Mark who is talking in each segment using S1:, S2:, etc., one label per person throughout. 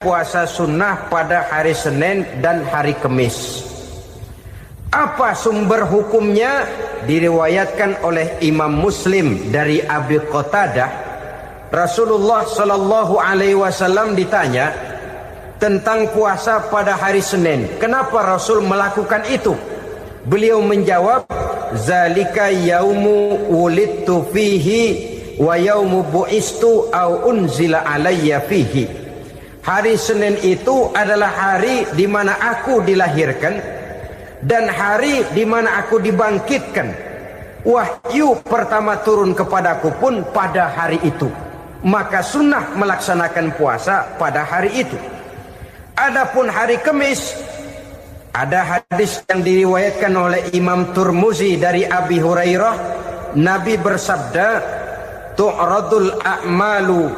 S1: puasa sunnah pada hari Senin dan hari Kamis. Apa sumber hukumnya? Diriwayatkan oleh Imam Muslim dari Abi Qatadah. Rasulullah Shallallahu Alaihi Wasallam ditanya tentang puasa pada hari Senin. Kenapa Rasul melakukan itu? Beliau menjawab, zalika yaumu wulidtu fihi wa yaumu bu'istu au unzila alayya fihi. Hari Senin itu adalah hari di mana aku dilahirkan dan hari di mana aku dibangkitkan. Wahyu pertama turun kepadaku pun pada hari itu. Maka sunnah melaksanakan puasa pada hari itu. Adapun hari Kamis, ada hadis yang diriwayatkan oleh Imam Turmuzi dari Abi Hurairah, Nabi bersabda, tu'radul a'malu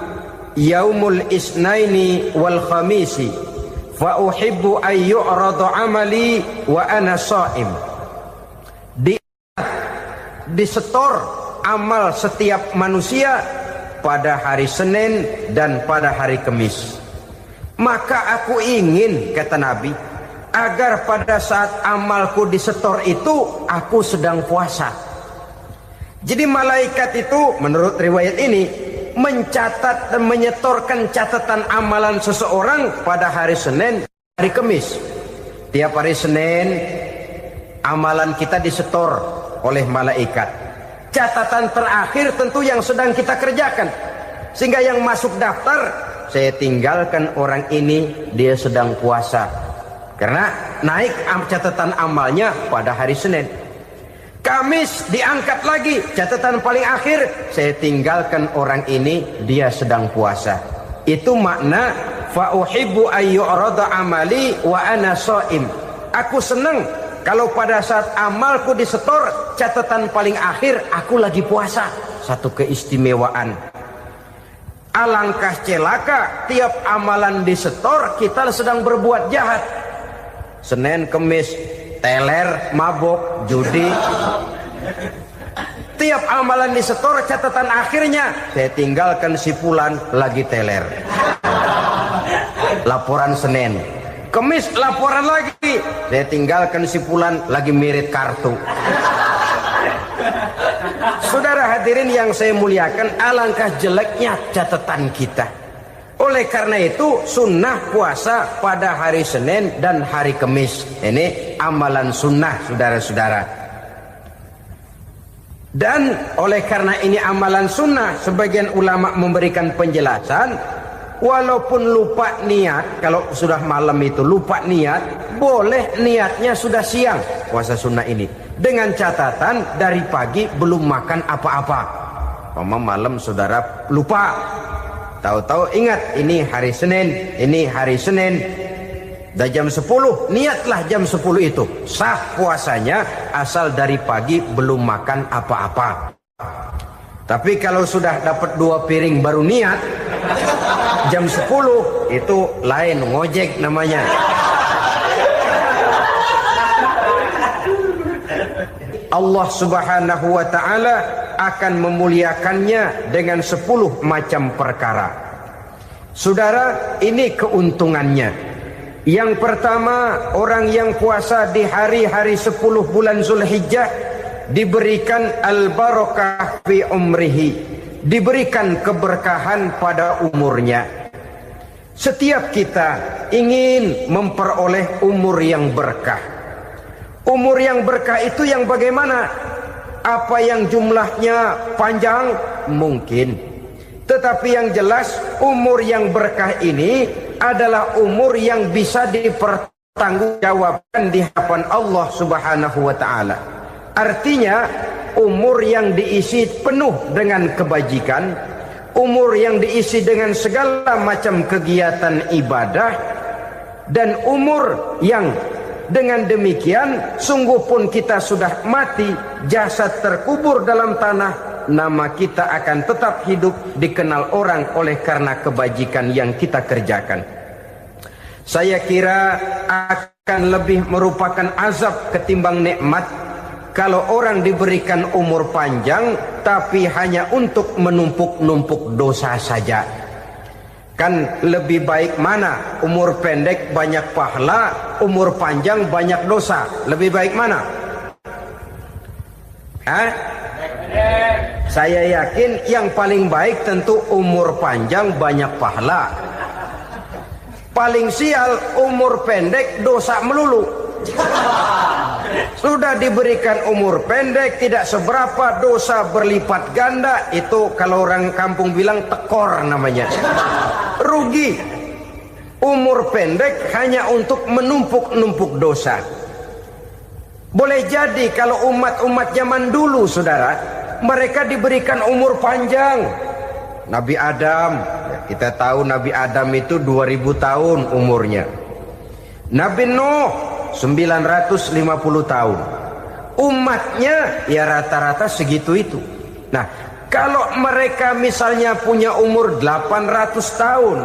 S1: yaumul isnaini wal khamisi fa uhibbu ay yu'radu amali wa ana shaim. Disetor amal setiap manusia pada hari Senin dan pada hari Kamis. Maka aku ingin, kata Nabi, agar pada saat amalku disetor itu aku sedang puasa. Jadi malaikat itu menurut riwayat ini mencatat dan menyetorkan catatan amalan seseorang pada hari Senin, hari Kamis. Tiap hari Senin amalan kita disetor oleh malaikat. Catatan terakhir tentu yang sedang kita kerjakan. Sehingga yang masuk daftar, saya tinggalkan orang ini, dia sedang puasa. Karena naik catatan amalnya pada hari Senin. Kamis diangkat lagi, catatan paling akhir, saya tinggalkan orang ini, dia sedang puasa. Itu makna fa uhibbu ayyurada amali wa ana shaim. Aku senang kalau pada saat amalku disetor, catatan paling akhir aku lagi puasa. Satu keistimewaan. Alangkah celaka tiap amalan disetor kita sedang berbuat jahat. Senin, Kamis, teler, mabok, judi. Tiap amalan disetor catatan akhirnya, saya tinggalkan si fulan lagi teler. Laporan Senin. Kamis laporan lagi, saya tinggalkan si fulan lagi mirit kartu. Saudara hadirin yang saya muliakan, alangkah jeleknya catatan kita. Oleh karena itu sunnah puasa pada hari Senin dan hari Kamis. Ini amalan sunnah, saudara-saudara. Dan oleh karena ini amalan sunnah, sebagian ulama memberikan penjelasan, walaupun lupa niat, kalau sudah malam itu lupa niat, boleh niatnya sudah siang puasa sunnah ini, dengan catatan dari pagi belum makan apa-apa. Malam saudara lupa, tahu-tahu ingat ini hari Senin, ini hari Senin, dah jam 10, niatlah jam 10 itu, sah puasanya asal dari pagi belum makan apa-apa. Tapi kalau sudah dapat 2 piring baru niat, jam 10 itu lain, ngojek namanya. Allah Subhanahu wa ta'ala akan memuliakannya dengan 10 macam perkara. Saudara, ini keuntungannya. Yang pertama, orang yang puasa di hari-hari 10 bulan Zulhijjah diberikan al-barakah fi umrihi, diberikan keberkahan pada umurnya. Setiap kita ingin memperoleh umur yang berkah. Umur yang berkah itu yang bagaimana? Apa yang jumlahnya panjang? Mungkin. Tetapi yang jelas umur yang berkah ini adalah umur yang bisa dipertanggungjawabkan di hadapan Allah Subhanahu wa ta'ala. Artinya umur yang diisi penuh dengan kebajikan, umur yang diisi dengan segala macam kegiatan ibadah, dan umur yang dengan demikian sungguh pun kita sudah mati, jasad terkubur dalam tanah, nama kita akan tetap hidup, dikenal orang oleh karena kebajikan yang kita kerjakan. Saya kira akan lebih merupakan azab ketimbang nikmat kalau orang diberikan umur panjang tapi hanya untuk menumpuk-numpuk dosa saja. Kan lebih baik mana? Umur pendek banyak pahala, umur panjang banyak dosa. Lebih baik mana? Saya yakin yang paling baik tentu umur panjang banyak pahala. Paling sial umur pendek dosa melulu. Sudah diberikan umur pendek tidak seberapa, dosa berlipat ganda. Itu kalau orang kampung bilang tekor namanya. Rugi. Umur pendek hanya untuk menumpuk-numpuk dosa. Boleh jadi kalau umat-umat zaman dulu, saudara, mereka diberikan umur panjang. Nabi Adam, kita tahu Nabi Adam itu 2000 tahun umurnya. Nabi Nuh 950 tahun. Umatnya ya rata-rata segitu itu. Nah, kalau mereka misalnya punya umur 800 tahun,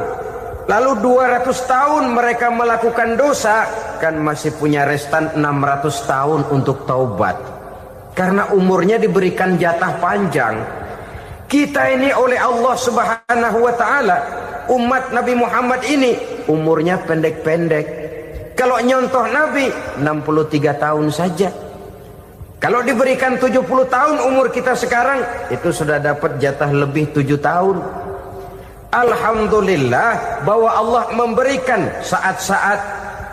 S1: lalu 200 tahun mereka melakukan dosa, kan masih punya restan 600 tahun untuk taubat. Karena umurnya diberikan jatah panjang. Kita ini oleh Allah Subhanahu wa taala, umat Nabi Muhammad ini umurnya pendek-pendek. Kalau nyontoh Nabi 63 tahun saja. Kalau diberikan 70 tahun umur kita sekarang, itu sudah dapat jatah lebih 7 tahun. Alhamdulillah bahwa Allah memberikan saat-saat,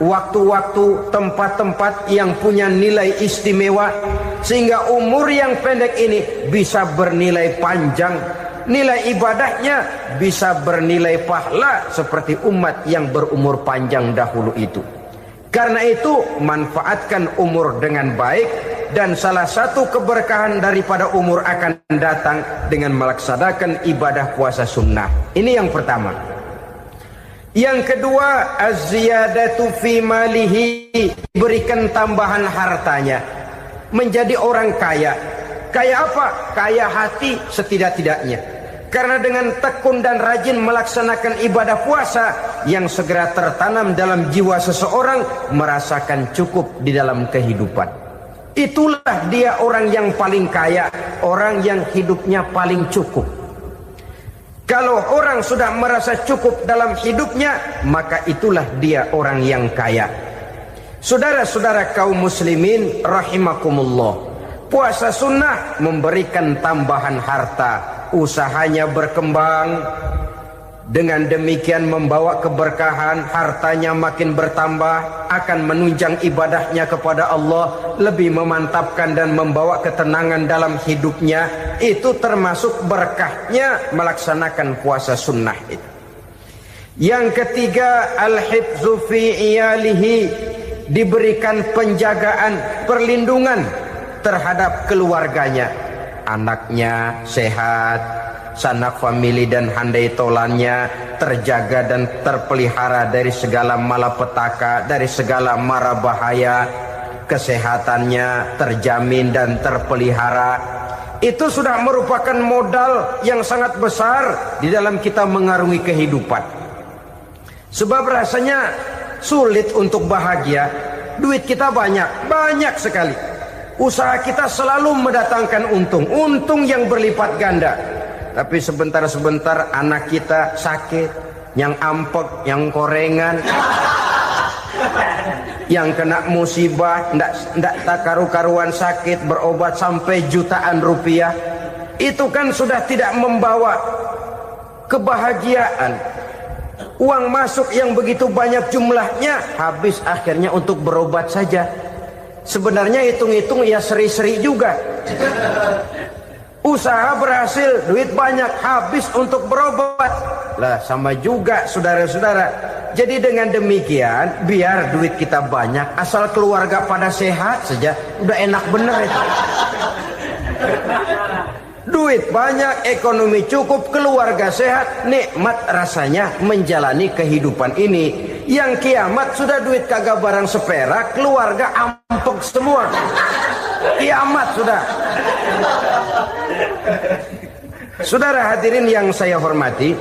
S1: waktu-waktu, tempat-tempat yang punya nilai istimewa, sehingga umur yang pendek ini bisa bernilai panjang, nilai ibadahnya bisa bernilai pahala seperti umat yang berumur panjang dahulu itu. Karena itu manfaatkan umur dengan baik, dan salah satu keberkahan daripada umur akan datang dengan melaksanakan ibadah puasa sunnah. Ini yang pertama. Yang kedua, az-ziyadatu fi malihi, berikan tambahan hartanya, menjadi orang kaya. Kaya apa? Kaya hati setidak-tidaknya. Karena dengan tekun dan rajin melaksanakan ibadah puasa, yang segera tertanam dalam jiwa seseorang merasakan cukup di dalam kehidupan. Itulah dia orang yang paling kaya, orang yang hidupnya paling cukup. Kalau orang sudah merasa cukup dalam hidupnya, maka itulah dia orang yang kaya. Saudara-saudara kaum muslimin rahimakumullah, puasa sunnah memberikan tambahan harta. Usahanya berkembang, dengan demikian membawa keberkahan, hartanya makin bertambah, akan menunjang ibadahnya kepada Allah, lebih memantapkan dan membawa ketenangan dalam hidupnya. Itu termasuk berkahnya melaksanakan puasa sunnah itu. Yang ketiga, al-hifzu fi iyalihi, diberikan penjagaan, perlindungan terhadap keluarganya. Anaknya sehat, sanak famili dan handai tolannya terjaga dan terpelihara dari segala malapetaka, dari segala mara bahaya. Kesehatannya terjamin dan terpelihara. Itu sudah merupakan modal yang sangat besar di dalam kita mengarungi kehidupan. Sebab rasanya sulit untuk bahagia. Duit kita banyak sekali. Usaha kita selalu mendatangkan untung yang berlipat ganda. Tapi sebentar-sebentar anak kita sakit, yang ampek, yang korengan, yang kena musibah, ndak tak karu-karuan sakit, berobat sampai jutaan rupiah. Itu kan sudah tidak membawa kebahagiaan. Uang masuk yang begitu banyak jumlahnya, habis akhirnya untuk berobat saja. Sebenarnya hitung-hitung ya seri-seri juga. Usaha berhasil, duit banyak, habis untuk berobat. Lah sama juga saudara-saudara. Jadi dengan demikian, biar duit kita banyak, asal keluarga pada sehat saja, udah enak bener itu. Duit banyak, ekonomi cukup, keluarga sehat, nikmat rasanya menjalani kehidupan ini. Yang kiamat sudah duit kagak barang seperak, keluarga ampek semua. Kiamat sudah. Saudara hadirin yang saya hormati,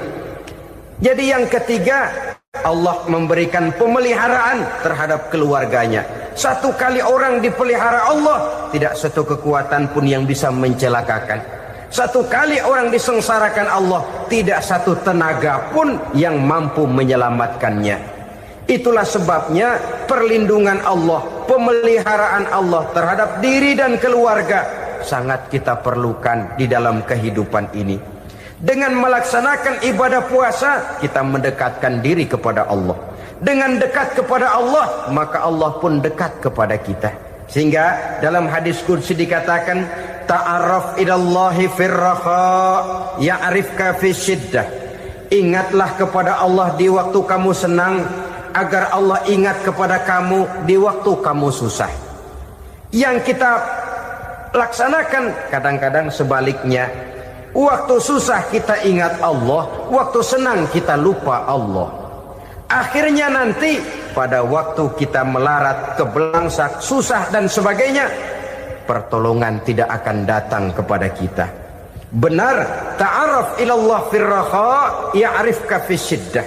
S1: jadi yang ketiga, Allah memberikan pemeliharaan terhadap keluarganya. Satu kali orang dipelihara Allah, tidak satu kekuatan pun yang bisa mencelakakan. Satu kali orang disengsarakan Allah, tidak satu tenaga pun yang mampu menyelamatkannya. Itulah sebabnya perlindungan Allah, pemeliharaan Allah terhadap diri dan keluarga sangat kita perlukan di dalam kehidupan ini. Dengan melaksanakan ibadah puasa, kita mendekatkan diri kepada Allah. Dengan dekat kepada Allah, maka Allah pun dekat kepada kita. Sehingga dalam hadis qudsi dikatakan, ta'arraf ilallahi firraha ya'rifka fi syiddah. Ingatlah kepada Allah di waktu kamu senang, agar Allah ingat kepada kamu di waktu kamu susah. Yang kita laksanakan kadang-kadang sebaliknya. Waktu susah kita ingat Allah, waktu senang kita lupa Allah. Akhirnya nanti pada waktu kita melarat, kebelangsak, susah dan sebagainya, pertolongan tidak akan datang kepada kita. Benar, ta'arraf ilallah firraha ya'rifka fi syiddah.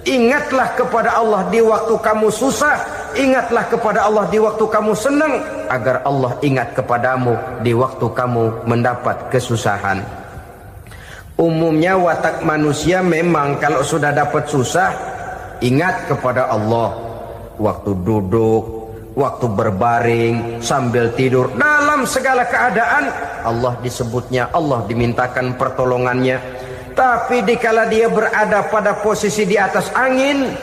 S1: Ingatlah kepada Allah di waktu kamu susah, ingatlah kepada Allah di waktu kamu senang, agar Allah ingat kepadamu di waktu kamu mendapat kesusahan. Umumnya watak manusia memang kalau sudah dapat susah, ingat kepada Allah. Waktu duduk, waktu berbaring, sambil tidur, dalam segala keadaan Allah disebutnya, Allah dimintakan pertolongannya. Tapi dikala dia berada pada posisi di atas angin,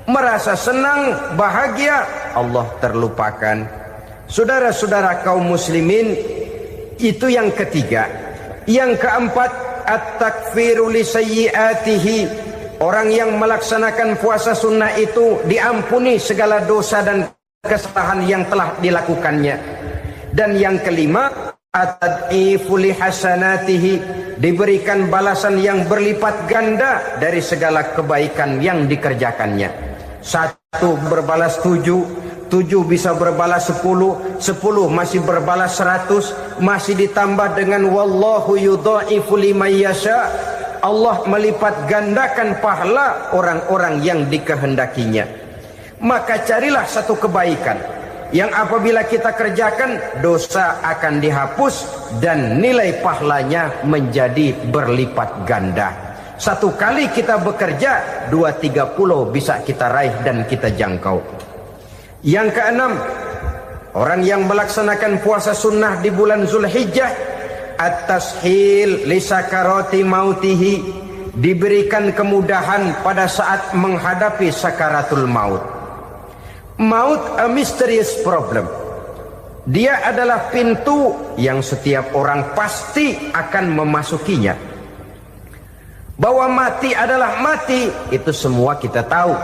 S1: merasa senang, bahagia, Allah terlupakan. Saudara-saudara kaum muslimin, itu yang ketiga. Yang keempat, at-takfiru li sayyiatihi. Orang yang melaksanakan puasa sunnah itu diampuni segala dosa dan kesalahan yang telah dilakukannya. Dan yang kelima, at-tad'ifu li hasanatihi, diberikan balasan yang berlipat ganda dari segala kebaikan yang dikerjakannya. 1 berbalas 7, 7 bisa berbalas 10, 10 masih berbalas 100, masih ditambah dengan wallahu yudha'ifu liman yasha. Allah melipat gandakan pahala orang-orang yang dikehendakinya. Maka carilah satu kebaikan yang apabila kita kerjakan, dosa akan dihapus dan nilai pahalanya menjadi berlipat ganda. 1 kali kita bekerja, 2-3 pulau bisa kita raih dan kita jangkau. Yang keenam, orang yang melaksanakan puasa sunnah di bulan Zulhijjah, at-tashil li sakarati mautihi, diberikan kemudahan pada saat menghadapi sakaratul maut. Maut a mysterious problem. Dia adalah pintu yang setiap orang pasti akan memasukinya. Bahwa mati adalah mati, itu semua kita tahu.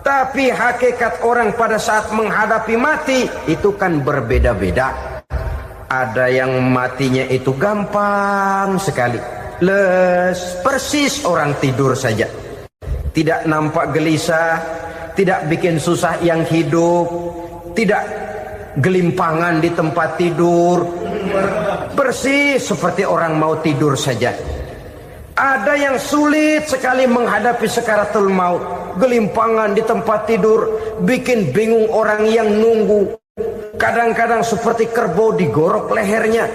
S1: Tapi hakikat orang pada saat menghadapi mati itu kan berbeda-beda. Ada yang matinya itu gampang sekali, persis orang tidur saja, tidak nampak gelisah, tidak bikin susah yang hidup, tidak gelimpangan di tempat tidur, persis seperti orang mau tidur saja. Ada yang sulit sekali menghadapi sakaratul maut, gelimpangan di tempat tidur, bikin bingung orang yang nunggu. Kadang-kadang seperti kerbau digorok lehernya.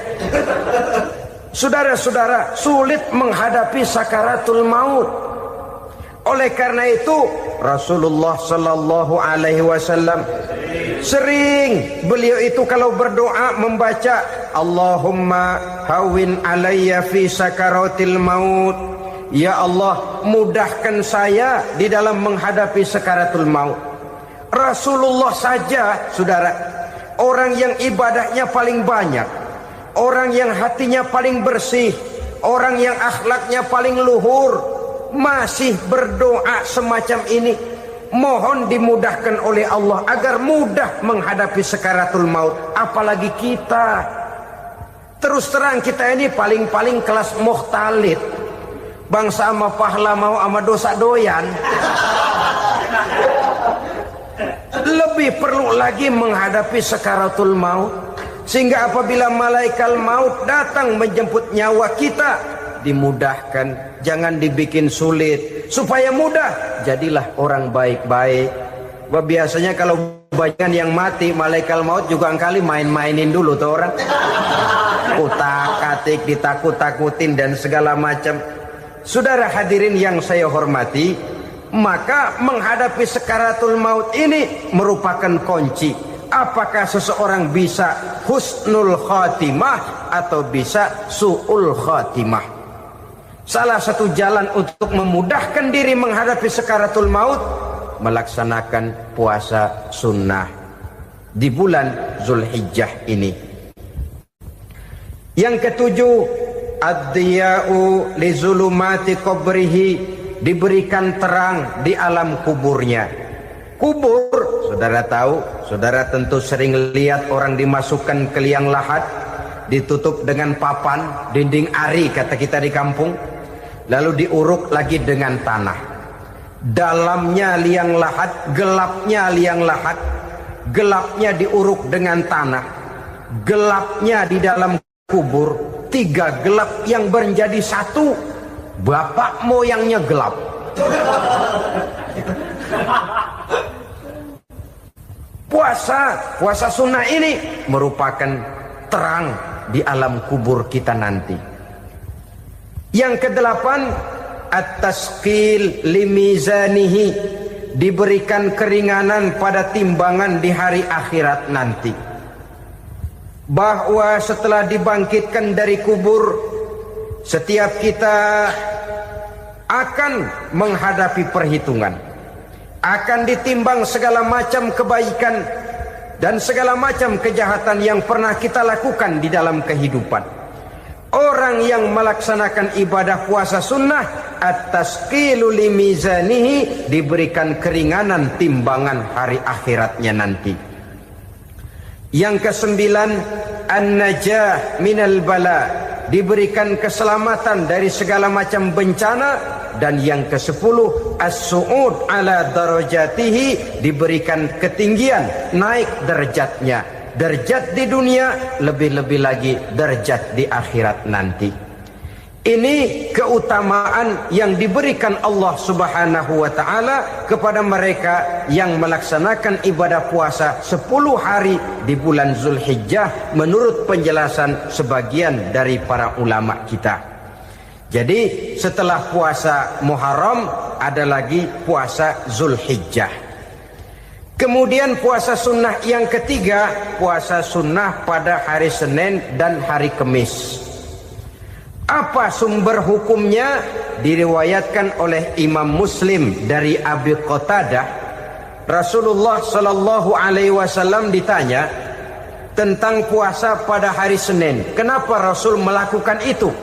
S1: Saudara-saudara, sulit menghadapi sakaratul maut. Oleh karena itu Rasulullah sallallahu alaihi wasallam sering beliau itu kalau berdoa membaca Allahumma hawin alayya fi sakaratil maut. Ya Allah, mudahkan saya di dalam menghadapi sakaratul maut. Rasulullah saja, saudara, orang yang ibadahnya paling banyak, orang yang hatinya paling bersih, orang yang akhlaknya paling luhur, masih berdoa semacam ini. Mohon dimudahkan oleh Allah agar mudah menghadapi sakaratul maut. Apalagi kita, terus terang kita ini paling-paling kelas muhtalid, bangsa sama pahala mau sama dosa doyan. Lebih perlu lagi menghadapi sakaratul maut, sehingga apabila malaikat maut datang menjemput nyawa kita, dimudahkan, jangan dibikin sulit, supaya mudah. Jadilah orang baik-baik. Wah, biasanya kalau banyak yang mati, malaikat maut juga kali main-mainin dulu tuh orang. utak-atik, ditakut-takutin dan segala macam. Saudara hadirin yang saya hormati, maka menghadapi sakaratul maut ini merupakan kunci. Apakah seseorang bisa husnul khatimah atau bisa su'ul khatimah? Salah satu jalan untuk memudahkan diri menghadapi sakaratul maut, melaksanakan puasa sunnah di bulan Zulhijjah ini. Yang ketujuh, ad-diya'u li zulumati qabrihi, diberikan terang di alam kuburnya. Kubur, saudara tahu, saudara tentu sering lihat orang dimasukkan ke liang lahat, ditutup dengan papan, dinding ari kata kita di kampung, lalu diuruk lagi dengan tanah. Dalamnya liang lahat, gelapnya liang lahat, gelapnya diuruk dengan tanah, gelapnya di dalam kubur, tiga gelap yang menjadi satu. Bapak moyangnya gelap. Puasa sunnah ini merupakan terang di alam kubur kita nanti. Yang kedelapan, at-tasqil limizanihi, diberikan keringanan pada timbangan di hari akhirat nanti. Bahwa setelah dibangkitkan dari kubur, setiap kita akan menghadapi perhitungan, akan ditimbang segala macam kebaikan dan segala macam kejahatan yang pernah kita lakukan di dalam kehidupan. Orang yang melaksanakan ibadah puasa sunnah, at-tasqilu limizanihi, diberikan keringanan timbangan hari akhiratnya nanti. Yang kesembilan, an-najah minal bala, diberikan keselamatan dari segala macam bencana. Dan yang ke-10, as-su'ud ala darajatihi, diberikan ketinggian, naik derajatnya, derajat di dunia, lebih-lebih lagi derajat di akhirat nanti. Ini keutamaan yang diberikan Allah Subhanahu wa ta'ala kepada mereka yang melaksanakan ibadah puasa 10 hari di bulan Zulhijjah menurut penjelasan sebagian dari para ulama kita. Jadi setelah puasa Muharram ada lagi puasa Zulhijjah. Kemudian puasa sunnah yang ketiga, puasa sunnah pada hari Senin dan hari Kamis. Apa sumber hukumnya? Diriwayatkan oleh Imam Muslim dari Abi Qatadah, Rasulullah sallallahu alaihi wasallam ditanya tentang puasa pada hari Senin. Kenapa Rasul melakukan itu?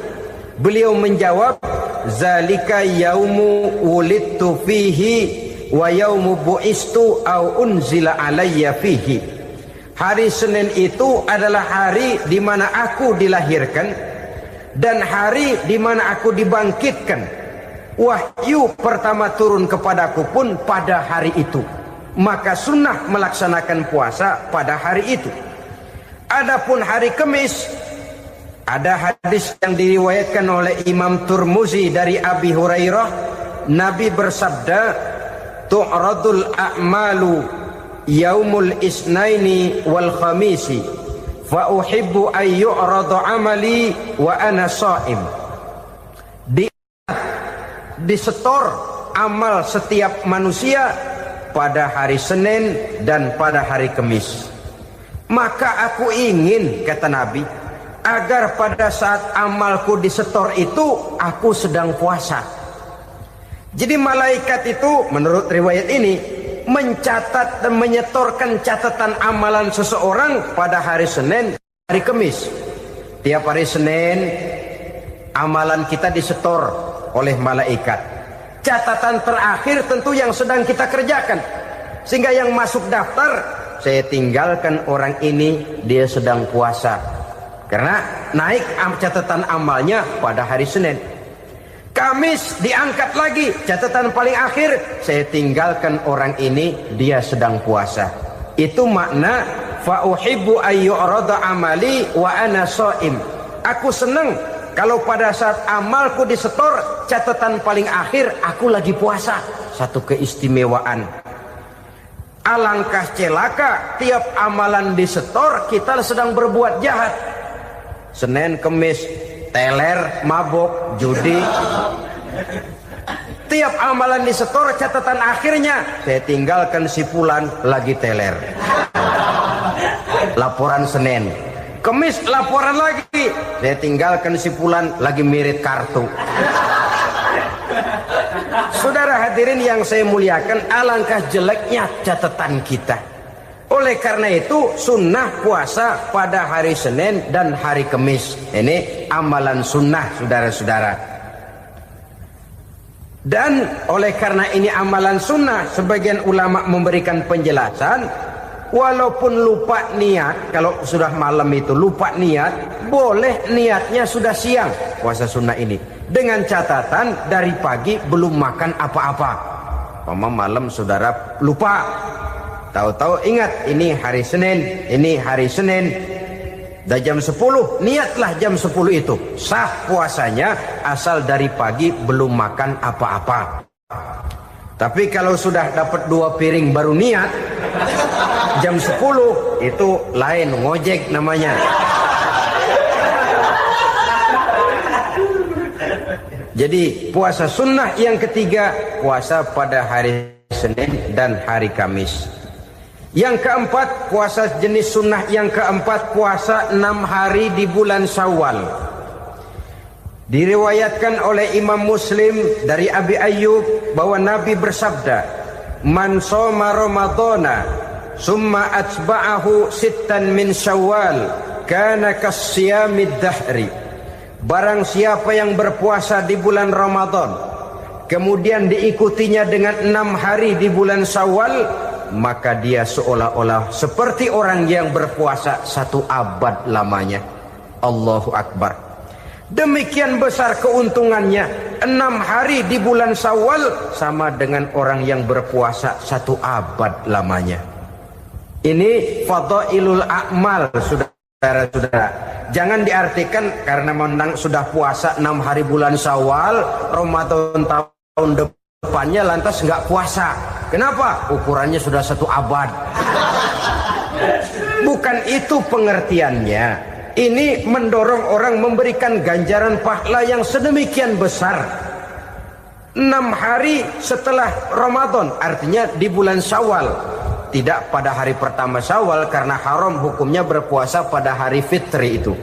S1: Beliau menjawab, zalika yaumu wulidtu fihi wa yaumu bu'istu au unzila alayya fihi. Hari Senin itu adalah hari di mana aku dilahirkan dan hari di mana aku dibangkitkan. Wahyu pertama turun kepadaku pun pada hari itu. Maka sunnah melaksanakan puasa pada hari itu. Adapun hari Kamis, ada hadis yang diriwayatkan oleh Imam Turmuzi dari Abi Hurairah, Nabi bersabda, tu'radul a'malu yaumul isnaini wal khamisi fa uhibbu ay yu'rada amali wa ana sha'im. Disetor amal setiap manusia pada hari Senin dan pada hari Kamis. Maka aku ingin, kata Nabi, agar pada saat amalku disetor itu aku sedang puasa. Jadi malaikat itu menurut riwayat ini mencatat dan menyetorkan catatan amalan seseorang pada hari Senin, hari Kamis. Tiap hari Senin amalan kita disetor oleh malaikat. Catatan terakhir tentu yang sedang kita kerjakan, sehingga yang masuk daftar, saya tinggalkan orang ini, dia sedang puasa, karena naik catatan amalnya pada hari Senin. Kamis diangkat lagi, catatan paling akhir, saya tinggalkan orang ini, dia sedang puasa. Itu makna fa uhibbu ayyurada amali wa ana shaim. Aku senang kalau pada saat amalku disetor, catatan paling akhir aku lagi puasa. Satu keistimewaan. Alangkah celaka tiap amalan disetor kita sedang berbuat jahat. Senin, Kemis, teler, mabok, judi. Tiap amalan disetor, catatan akhirnya saya tinggalkan si fulan lagi teler. Laporan Senin. Kemis laporan lagi, saya tinggalkan si fulan lagi mirit kartu. Saudara hadirin yang saya muliakan, alangkah jeleknya catatan kita. Oleh karena itu sunnah puasa pada hari Senin dan hari Kemis. Ini amalan sunnah saudara-saudara. Dan oleh karena ini amalan sunnah, sebagian ulama memberikan penjelasan, walaupun lupa niat, kalau sudah malam itu lupa niat, boleh niatnya sudah siang puasa sunnah ini, dengan catatan dari pagi belum makan apa-apa. Malam saudara lupa, tahu-tahu ingat ini hari Senin, dah jam 10, niatlah jam 10 itu, sah puasanya asal dari pagi belum makan apa-apa. Tapi kalau sudah dapat 2 piring baru niat, jam 10 itu lain, ngojek namanya. Jadi puasa sunnah yang ketiga, puasa pada hari Senin dan hari Kamis. Yang keempat, puasa jenis sunnah yang keempat, puasa 6 hari di bulan Syawal. Diriwayatkan oleh Imam Muslim dari Abi Ayyub bahwa Nabi bersabda, "Man shoma Ramadhana summa atba'ahu sittan min Syawal kana kasyamid dahri." Barang siapa yang berpuasa di bulan Ramadan kemudian diikutinya dengan 6 hari di bulan Syawal, maka dia seolah-olah seperti orang yang berpuasa 1 abad lamanya. Allahu Akbar. Demikian besar keuntungannya. 6 hari di bulan Syawal sama dengan orang yang berpuasa 1 abad lamanya. Ini fadailul a'mal, saudara-saudara. Jangan diartikan karena menang sudah puasa 6 hari bulan Syawal, Ramadan tahun depannya lantas nggak puasa. Kenapa? Ukurannya sudah 1 abad. Bukan itu pengertiannya. Ini mendorong orang memberikan ganjaran pahala yang sedemikian besar. 6 hari setelah Ramadan, artinya di bulan Syawal. Tidak pada hari pertama Syawal karena haram hukumnya berpuasa pada hari fitri itu.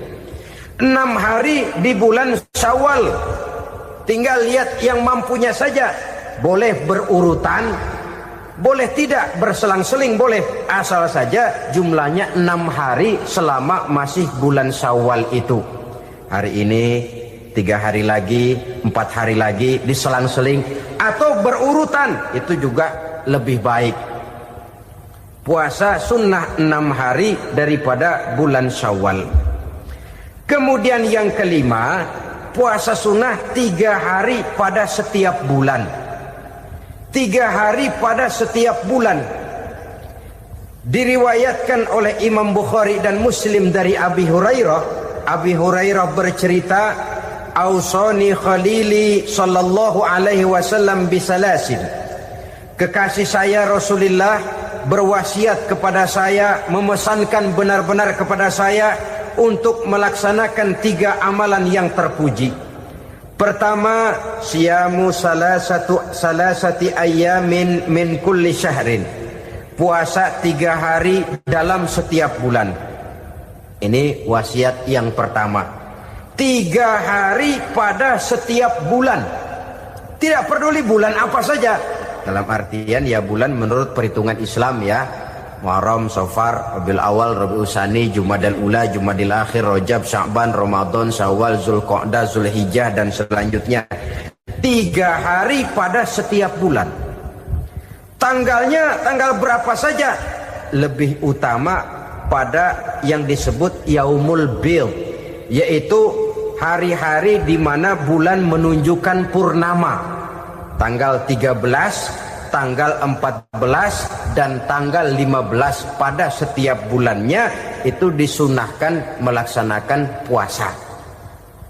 S1: 6 hari di bulan Syawal. Tinggal lihat yang mampunya saja. Boleh berurutan, boleh tidak berselang-seling, boleh. Asal saja jumlahnya 6 hari selama masih bulan Syawal itu. Hari ini 3 hari lagi, 4 hari lagi, diselang-seling atau berurutan, itu juga lebih baik. Puasa sunnah 6 hari daripada bulan Syawal. Kemudian yang kelima, puasa sunnah 3 hari pada setiap bulan. 3 hari pada setiap bulan. Diriwayatkan oleh Imam Bukhari dan Muslim dari Abi Hurairah. Abi Hurairah bercerita, "Ausani khalili sallallahu alaihi wasallam bisalasin." Kekasih saya Rasulullah berwasiat kepada saya, memesankan benar-benar kepada saya untuk melaksanakan 3 amalan yang terpuji. Pertama, siyamu salasati ayyamin min kulli syahrin. Puasa 3 hari dalam setiap bulan. Ini wasiat yang pertama. 3 hari pada setiap bulan. Tidak peduli bulan apa saja. Dalam artian ya bulan menurut perhitungan Islam ya. Muharram, Safar, Rabiul Awal, Rabiul Tsani, Jumadal Ula, Jumadil Akhir, Rajab, Sya'ban, Ramadan, Syawal, Zulqa'dah, Zulhijjah dan selanjutnya. 3 hari pada setiap bulan. Tanggalnya tanggal berapa saja. Lebih utama pada yang disebut Yaumul Bid, yaitu hari-hari di mana bulan menunjukkan purnama. Tanggal 13, tanggal 14 dan tanggal 15 pada setiap bulannya itu disunahkan melaksanakan puasa.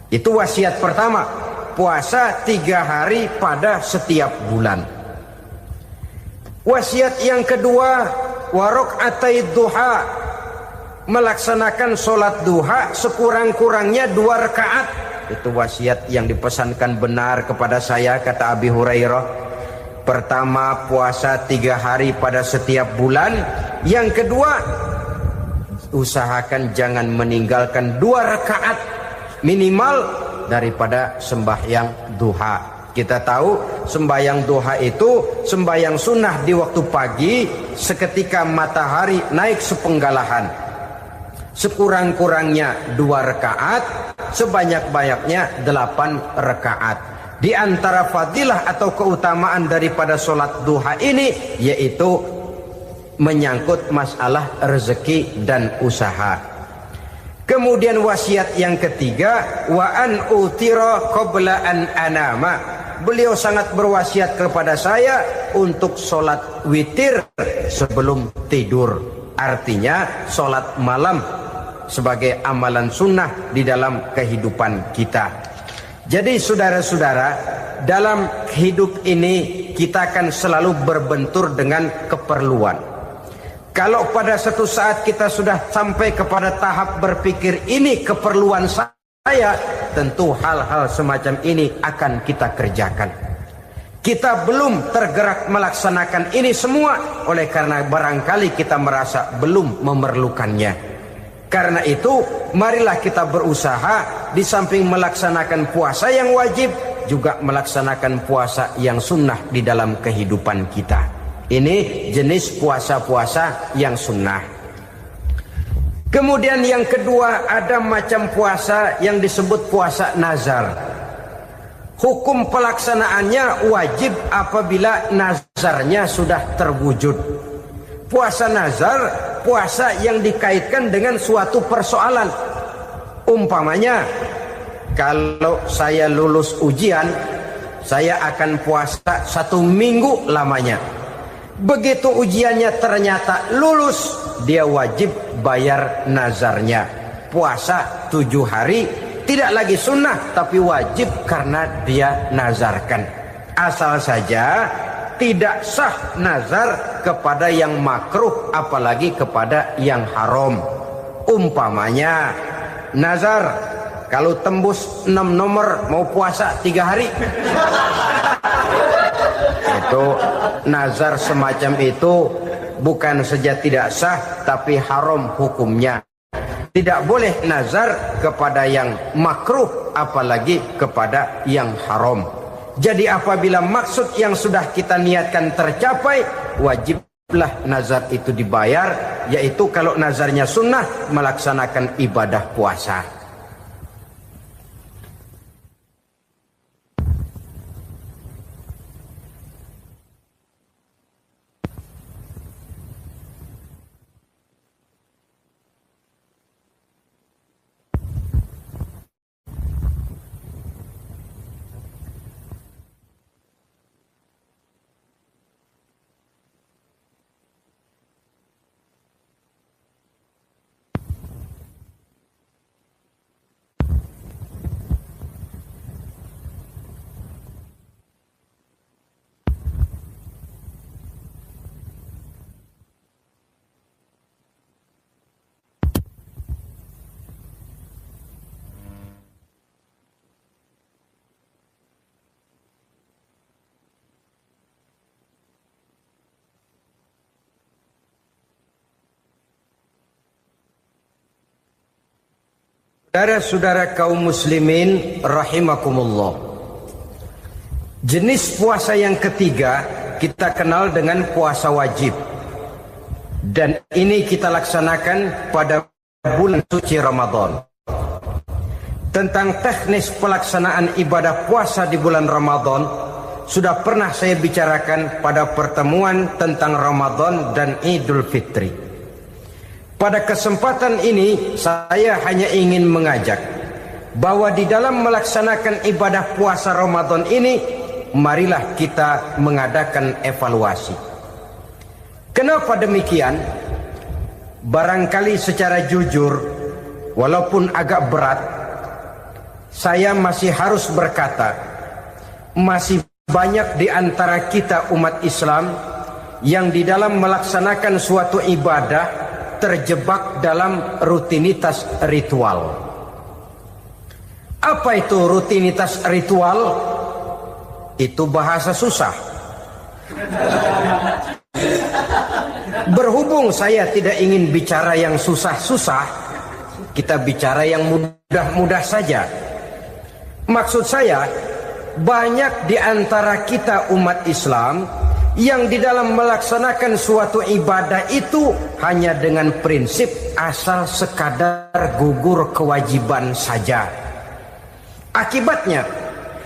S1: Itu wasiat pertama, puasa 3 hari pada setiap bulan. Wasiat yang kedua, wa raka'atai duha, melaksanakan sholat duha sekurang-kurangnya 2 rakaat. Itu wasiat yang dipesankan benar kepada saya, kata Abi Hurairah. Pertama, puasa 3 hari pada setiap bulan. Yang kedua, usahakan jangan meninggalkan 2 rakaat minimal daripada sembahyang duha. Kita tahu sembahyang duha itu sembahyang sunnah di waktu pagi seketika matahari naik sepenggalahan. Sekurang-kurangnya 2 rakaat, sebanyak-banyaknya 8 rakaat. Di antara fadilah atau keutamaan daripada sholat duha ini yaitu menyangkut masalah rezeki dan usaha. Kemudian wasiat yang ketiga, wa an utira qabla an anama. Beliau sangat berwasiat kepada saya untuk sholat witir sebelum tidur. Artinya sholat malam sebagai amalan sunnah di dalam kehidupan kita. Jadi saudara-saudara, dalam hidup ini kita akan selalu berbentur dengan keperluan. Kalau pada satu saat kita sudah sampai kepada tahap berpikir ini keperluan saya, tentu hal-hal semacam ini akan kita kerjakan. Kita belum tergerak melaksanakan ini semua oleh karena barangkali kita merasa belum memerlukannya. Karena itu marilah kita berusaha di samping melaksanakan puasa yang wajib juga melaksanakan puasa yang sunnah di dalam kehidupan kita. Ini jenis puasa-puasa yang sunnah. Kemudian yang kedua, ada macam puasa yang disebut puasa nazar. Hukum pelaksanaannya wajib apabila nazarnya sudah terwujud. Puasa nazar, puasa yang dikaitkan dengan suatu persoalan. Umpamanya, kalau saya lulus ujian, saya akan puasa 1 minggu lamanya. Begitu ujiannya ternyata lulus, dia wajib bayar nazarnya. Puasa 7 hari, tidak lagi sunnah tapi wajib karena dia nazarkan. Asal saja tidak sah nazar kepada yang makruh apalagi kepada yang haram. Umpamanya nazar kalau tembus 6 nomor mau puasa 3 hari. Itu nazar semacam itu bukan saja tidak sah tapi haram hukumnya. Tidak boleh nazar kepada yang makruh apalagi kepada yang haram. Jadi apabila maksud yang sudah kita niatkan tercapai, wajiblah nazar itu dibayar, yaitu kalau nazarnya sunnah melaksanakan ibadah puasa. Saudara-saudara kaum muslimin rahimakumullah. Jenis puasa yang ketiga kita kenal dengan puasa wajib. Dan ini kita laksanakan pada bulan suci Ramadan. Tentang teknis pelaksanaan ibadah puasa di bulan Ramadan sudah pernah saya bicarakan pada pertemuan tentang Ramadan dan Idul Fitri. Pada kesempatan ini saya hanya ingin mengajak bahwa di dalam melaksanakan ibadah puasa Ramadan ini marilah kita mengadakan evaluasi. Kenapa demikian? Barangkali secara jujur walaupun agak berat saya masih harus berkata masih banyak di antara kita umat Islam yang di dalam melaksanakan suatu ibadah terjebak dalam rutinitas ritual. Apa itu rutinitas ritual? Itu bahasa susah. Berhubung saya tidak ingin bicara yang susah-susah, kita bicara yang mudah-mudah saja. Maksud saya, banyak di antara kita umat Islam yang di dalam melaksanakan suatu ibadah itu hanya dengan prinsip asal sekadar gugur kewajiban saja. Akibatnya,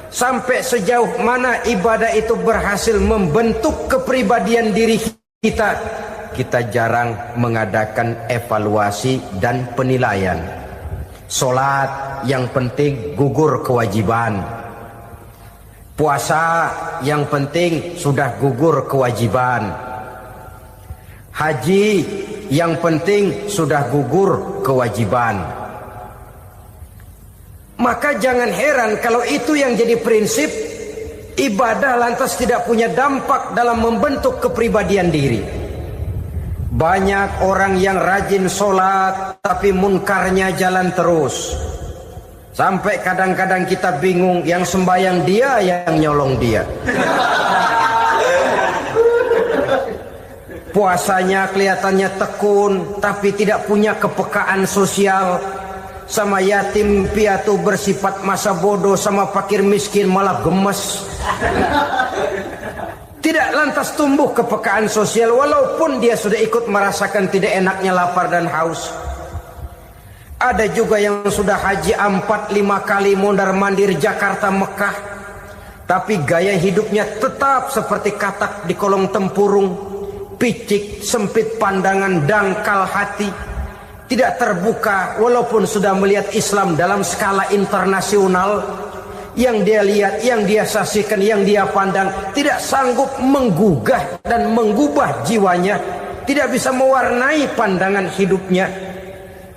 S1: sampai sejauh mana ibadah itu berhasil membentuk kepribadian diri kita, kita jarang mengadakan evaluasi dan penilaian. Solat yang penting gugur kewajiban. Puasa yang penting sudah gugur kewajiban. Haji yang penting sudah gugur kewajiban. Maka jangan heran kalau itu yang jadi prinsip, ibadah lantas tidak punya dampak dalam membentuk kepribadian diri. Banyak orang yang rajin sholat tapi munkarnya jalan terus. Sampai kadang-kadang kita bingung, yang sembahyang dia, yang nyolong dia. Puasanya kelihatannya tekun, tapi tidak punya kepekaan sosial. Sama yatim piatu bersifat masa bodoh, sama fakir miskin malah gemes. Tidak lantas tumbuh kepekaan sosial, walaupun dia sudah ikut merasakan tidak enaknya lapar dan haus. Ada juga yang sudah haji 4-5 kali mondar-mandir Jakarta Mekah, tapi gaya hidupnya tetap seperti katak di kolong tempurung, picik, sempit pandangan, dangkal hati, tidak terbuka walaupun sudah melihat Islam dalam skala internasional. Yang dia lihat, yang dia saksikan, yang dia pandang tidak sanggup menggugah dan mengubah jiwanya, tidak bisa mewarnai pandangan hidupnya.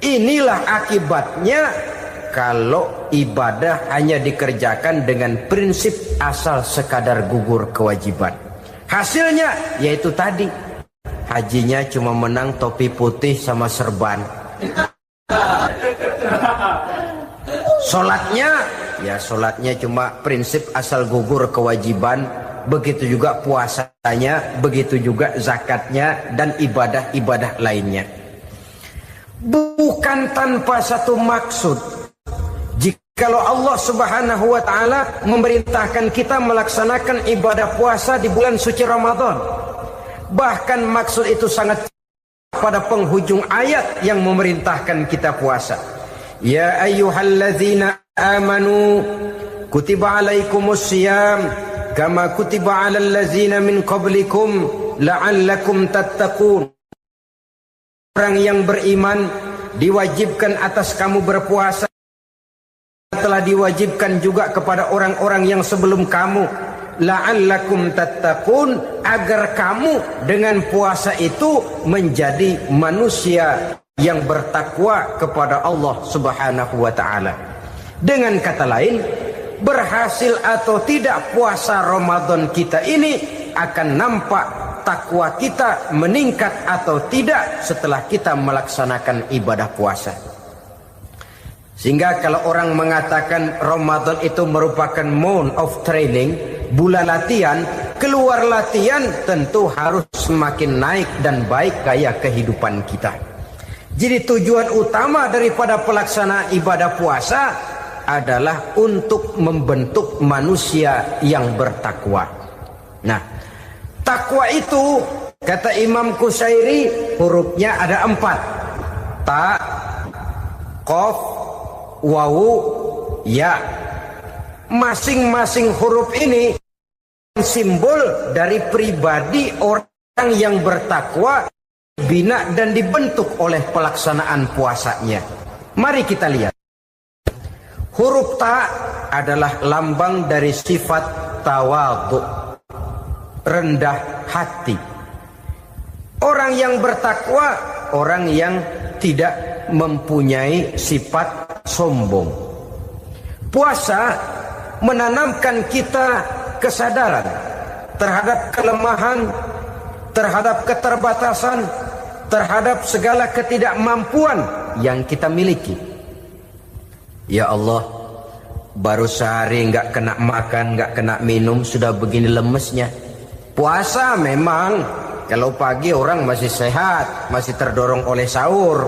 S1: Inilah akibatnya kalau ibadah hanya dikerjakan dengan prinsip asal sekadar gugur kewajiban. Hasilnya yaitu tadi, hajinya cuma menang topi putih sama serban. Sholatnya cuma prinsip asal gugur kewajiban. Begitu juga puasanya, begitu juga zakatnya dan ibadah-ibadah lainnya. Bukan tanpa satu maksud. Jikalau Allah Subhanahu wa ta'ala memerintahkan kita melaksanakan ibadah puasa di bulan suci Ramadan, bahkan maksud itu sangat pada penghujung ayat yang memerintahkan kita puasa. Ya ayyuhalladzina amanu kutiba alaikumus syiyam kama kutiba alal ladzina min qablikum la'allakum tattaqun. Orang yang beriman diwajibkan atas kamu berpuasa, telah diwajibkan juga kepada orang-orang yang sebelum kamu, la'allakum tattaqun, agar kamu dengan puasa itu menjadi manusia yang bertakwa kepada Allah Subhanahu wa ta'ala. Dengan kata lain, berhasil atau tidak puasa Ramadan kita ini akan nampak takwa kita meningkat atau tidak setelah kita melaksanakan ibadah puasa. Sehingga kalau orang mengatakan Ramadan itu merupakan month of training, bulan latihan, keluar latihan tentu harus semakin naik dan baik gaya kehidupan kita. Jadi tujuan utama daripada pelaksanaan ibadah puasa adalah untuk membentuk manusia yang bertakwa. Nah, takwa itu kata Imam Qusairi hurufnya ada 4. Ta, qaf, wawu, ya. Masing-masing huruf ini simbol dari pribadi orang yang bertakwa, bina dan dibentuk oleh pelaksanaan puasanya. Mari kita lihat. Huruf ta adalah lambang dari sifat tawadhu, rendah hati. Orang yang bertakwa, orang yang tidak mempunyai sifat sombong. Puasa menanamkan kita kesadaran terhadap kelemahan, terhadap keterbatasan, terhadap segala ketidakmampuan yang kita miliki. Ya Allah, baru sehari nggak kena makan, nggak kena minum, sudah begini lemesnya. Puasa memang, kalau pagi orang masih sehat, masih terdorong oleh sahur.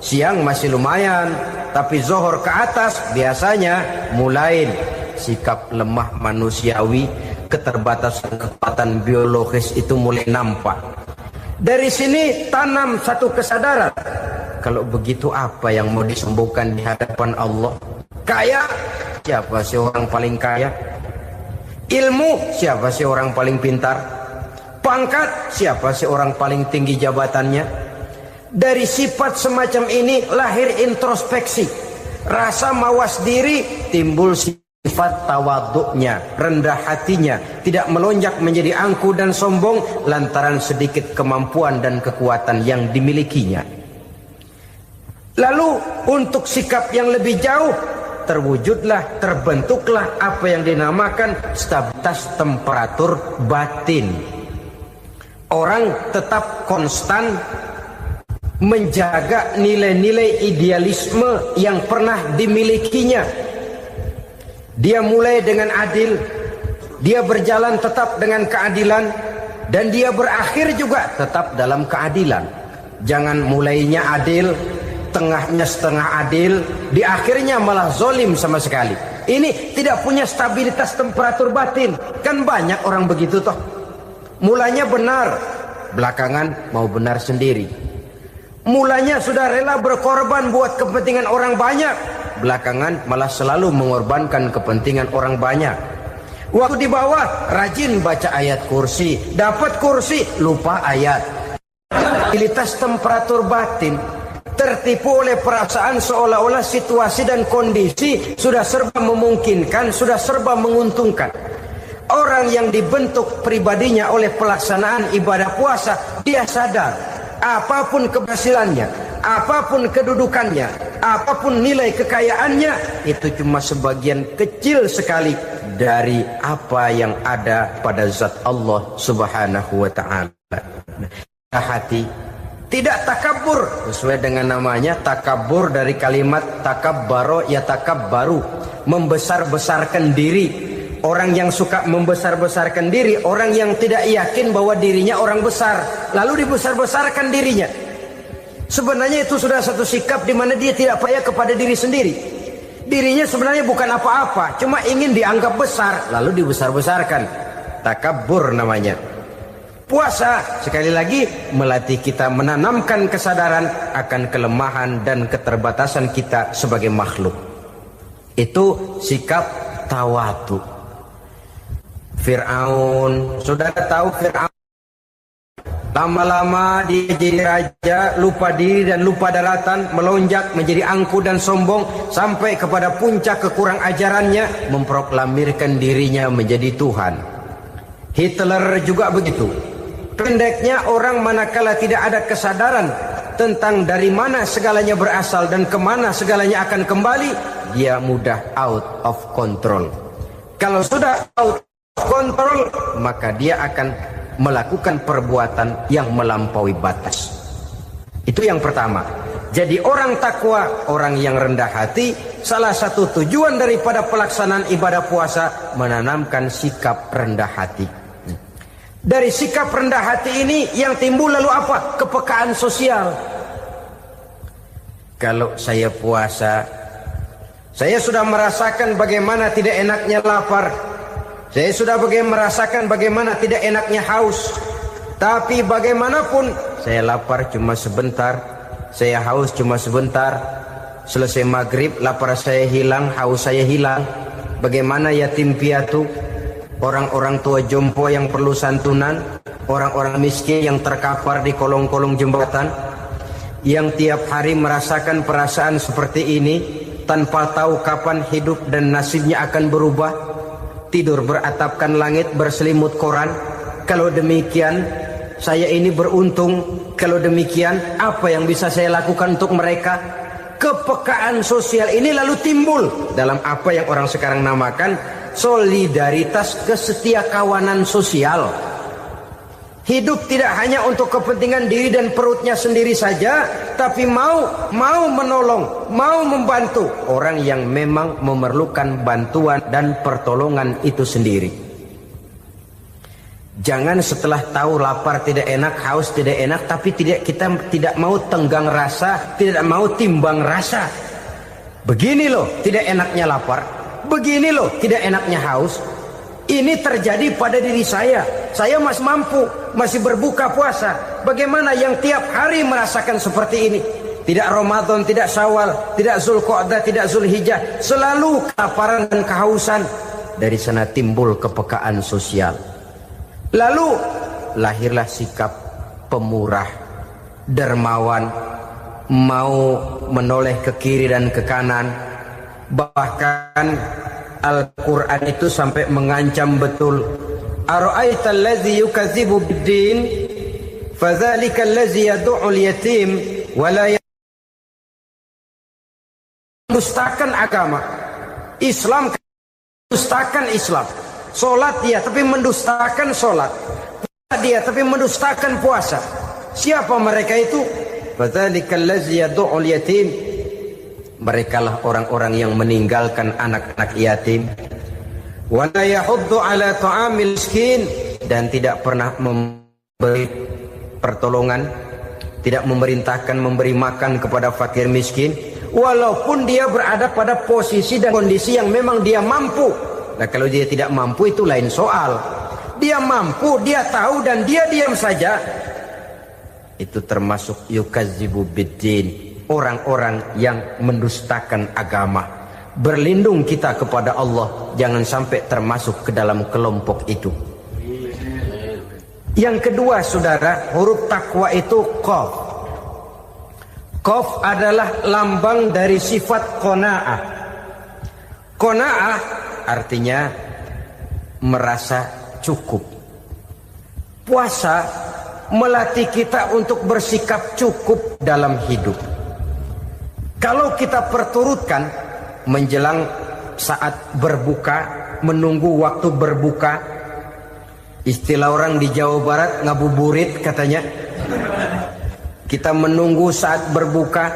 S1: Siang masih lumayan, tapi zuhur ke atas biasanya mulai sikap lemah manusiawi, keterbatasan kekuatan biologis itu mulai nampak. Dari sini tanam satu kesadaran. Kalau begitu apa yang mau disembuhkan di hadapan Allah? Kaya, siapa sih orang paling kaya? Ilmu, siapa sih orang paling pintar? Pangkat, siapa sih orang paling tinggi jabatannya? Dari sifat semacam ini lahir introspeksi. Rasa mawas diri, timbul sifat tawaduknya, rendah hatinya, tidak melonjak menjadi angkuh dan sombong lantaran sedikit kemampuan dan kekuatan yang dimilikinya. Lalu untuk sikap yang lebih jauh, terbentuklah apa yang dinamakan stabilitas temperatur batin. Orang tetap konstan menjaga nilai-nilai idealisme yang pernah dimilikinya. Dia mulai dengan adil, dia berjalan tetap dengan keadilan, dan dia berakhir juga tetap dalam keadilan. Jangan mulainya adil, tengahnya setengah adil, di akhirnya malah zolim sama sekali. Ini tidak punya stabilitas temperatur batin. Kan banyak orang begitu toh. Mulanya benar, belakangan mau benar sendiri. Mulanya sudah rela berkorban buat kepentingan orang banyak, belakangan malah selalu mengorbankan kepentingan orang banyak. Waktu di bawah rajin baca ayat kursi, dapat kursi lupa ayat. Stabilitas temperatur batin, tertipu oleh perasaan seolah-olah situasi dan kondisi sudah serba memungkinkan, sudah serba menguntungkan. Orang yang dibentuk pribadinya oleh pelaksanaan ibadah puasa, dia sadar apapun keberhasilannya, apapun kedudukannya, apapun nilai kekayaannya, itu cuma sebagian kecil sekali dari apa yang ada pada zat Allah Subhanahu wa ta'ala. Hati tidak takabur, sesuai dengan namanya takabur dari kalimat takabbaro ya takabbaru, membesar-besarkan diri. Orang yang suka membesar-besarkan diri, orang yang tidak yakin bahwa dirinya orang besar, lalu dibesar-besarkan dirinya. Sebenarnya itu sudah satu sikap di mana dia tidak percaya kepada diri sendiri. Dirinya sebenarnya bukan apa-apa, cuma ingin dianggap besar, lalu dibesar-besarkan. Takabbur namanya. Puasa sekali lagi melatih kita menanamkan kesadaran akan kelemahan dan keterbatasan kita sebagai makhluk. Itu sikap tawadu. Fir'aun, saudara tahu Fir'aun, lama-lama dia jadi raja, lupa diri dan lupa daratan, melonjak menjadi angkuh dan sombong sampai kepada puncak kekurang ajarannya, memproklamirkan dirinya menjadi Tuhan. Hitler juga begitu. Pendeknya orang manakala tidak ada kesadaran tentang dari mana segalanya berasal dan kemana segalanya akan kembali, dia mudah out of control. Kalau sudah out of control, maka dia akan melakukan perbuatan yang melampaui batas. Itu yang pertama. Jadi orang takwa, orang yang rendah hati, salah satu tujuan daripada pelaksanaan ibadah puasa menanamkan sikap rendah hati. Dari sikap rendah hati ini yang timbul lalu apa? Kepekaan sosial. Kalau saya puasa, saya sudah merasakan bagaimana tidak enaknya lapar. Saya sudah merasakan bagaimana tidak enaknya haus. Tapi bagaimanapun, saya lapar cuma sebentar, saya haus cuma sebentar. Selesai maghrib, lapar saya hilang, haus saya hilang. Bagaimana yatim piatu, orang-orang tua jompo yang perlu santunan, orang-orang miskin yang terkapar di kolong-kolong jembatan, yang tiap hari merasakan perasaan seperti ini, tanpa tahu kapan hidup dan nasibnya akan berubah. Tidur beratapkan langit, berselimut koran. Kalau demikian, saya ini beruntung. Kalau demikian, apa yang bisa saya lakukan untuk mereka? Kepekaan sosial ini lalu timbul dalam apa yang orang sekarang namakan solidaritas kesetiakawanan sosial. Hidup tidak hanya untuk kepentingan diri dan perutnya sendiri saja, tapi mau menolong, mau membantu orang yang memang memerlukan bantuan dan pertolongan itu sendiri. Jangan setelah tahu lapar tidak enak, haus tidak enak, tapi kita tidak mau tenggang rasa, tidak mau timbang rasa. Begini loh tidak enaknya lapar, begini loh tidak enaknya haus. Ini terjadi pada diri saya. Saya masih mampu, masih berbuka puasa. Bagaimana yang tiap hari merasakan seperti ini? Tidak Ramadan, tidak Syawal, tidak Zulqa'dah, tidak Zulhijjah. Selalu kelaparan dan kehausan. Dari sana timbul kepekaan sosial. Lalu lahirlah sikap pemurah, dermawan, mau menoleh ke kiri dan ke kanan. Bahkan Al-Quran itu sampai mengancam betul. Ara'aital ladzi yukadzibu bid-din fadzalika allazi yad'ul yatim wa la mendustakan agama. Islam mendustakan Islam. Salat dia tapi mendustakan salat. Puasa dia tapi mendustakan puasa. Siapa mereka itu? Fadzalika allazi yad'ul yatim. Merekalah orang-orang yang meninggalkan anak-anak yatim. Wa la yahuddu ala ta'amil miskin, dan tidak pernah memberi pertolongan, tidak memerintahkan memberi makan kepada fakir miskin, walaupun dia berada pada posisi dan kondisi yang memang dia mampu. Nah, kalau dia tidak mampu itu lain soal. Dia mampu, dia tahu dan dia diam saja. Itu termasuk yukadzibu biddin. Orang-orang yang mendustakan agama. Berlindung kita kepada Allah, jangan sampai termasuk ke dalam kelompok itu. Yang kedua saudara, huruf takwa itu qaf. Qaf adalah lambang dari sifat qanaah. Qanaah artinya merasa cukup. Puasa melatih kita untuk bersikap cukup dalam hidup. Kalau kita perturutkan menjelang saat berbuka, menunggu waktu berbuka, istilah orang di Jawa Barat ngabuburit katanya. Kita menunggu saat berbuka,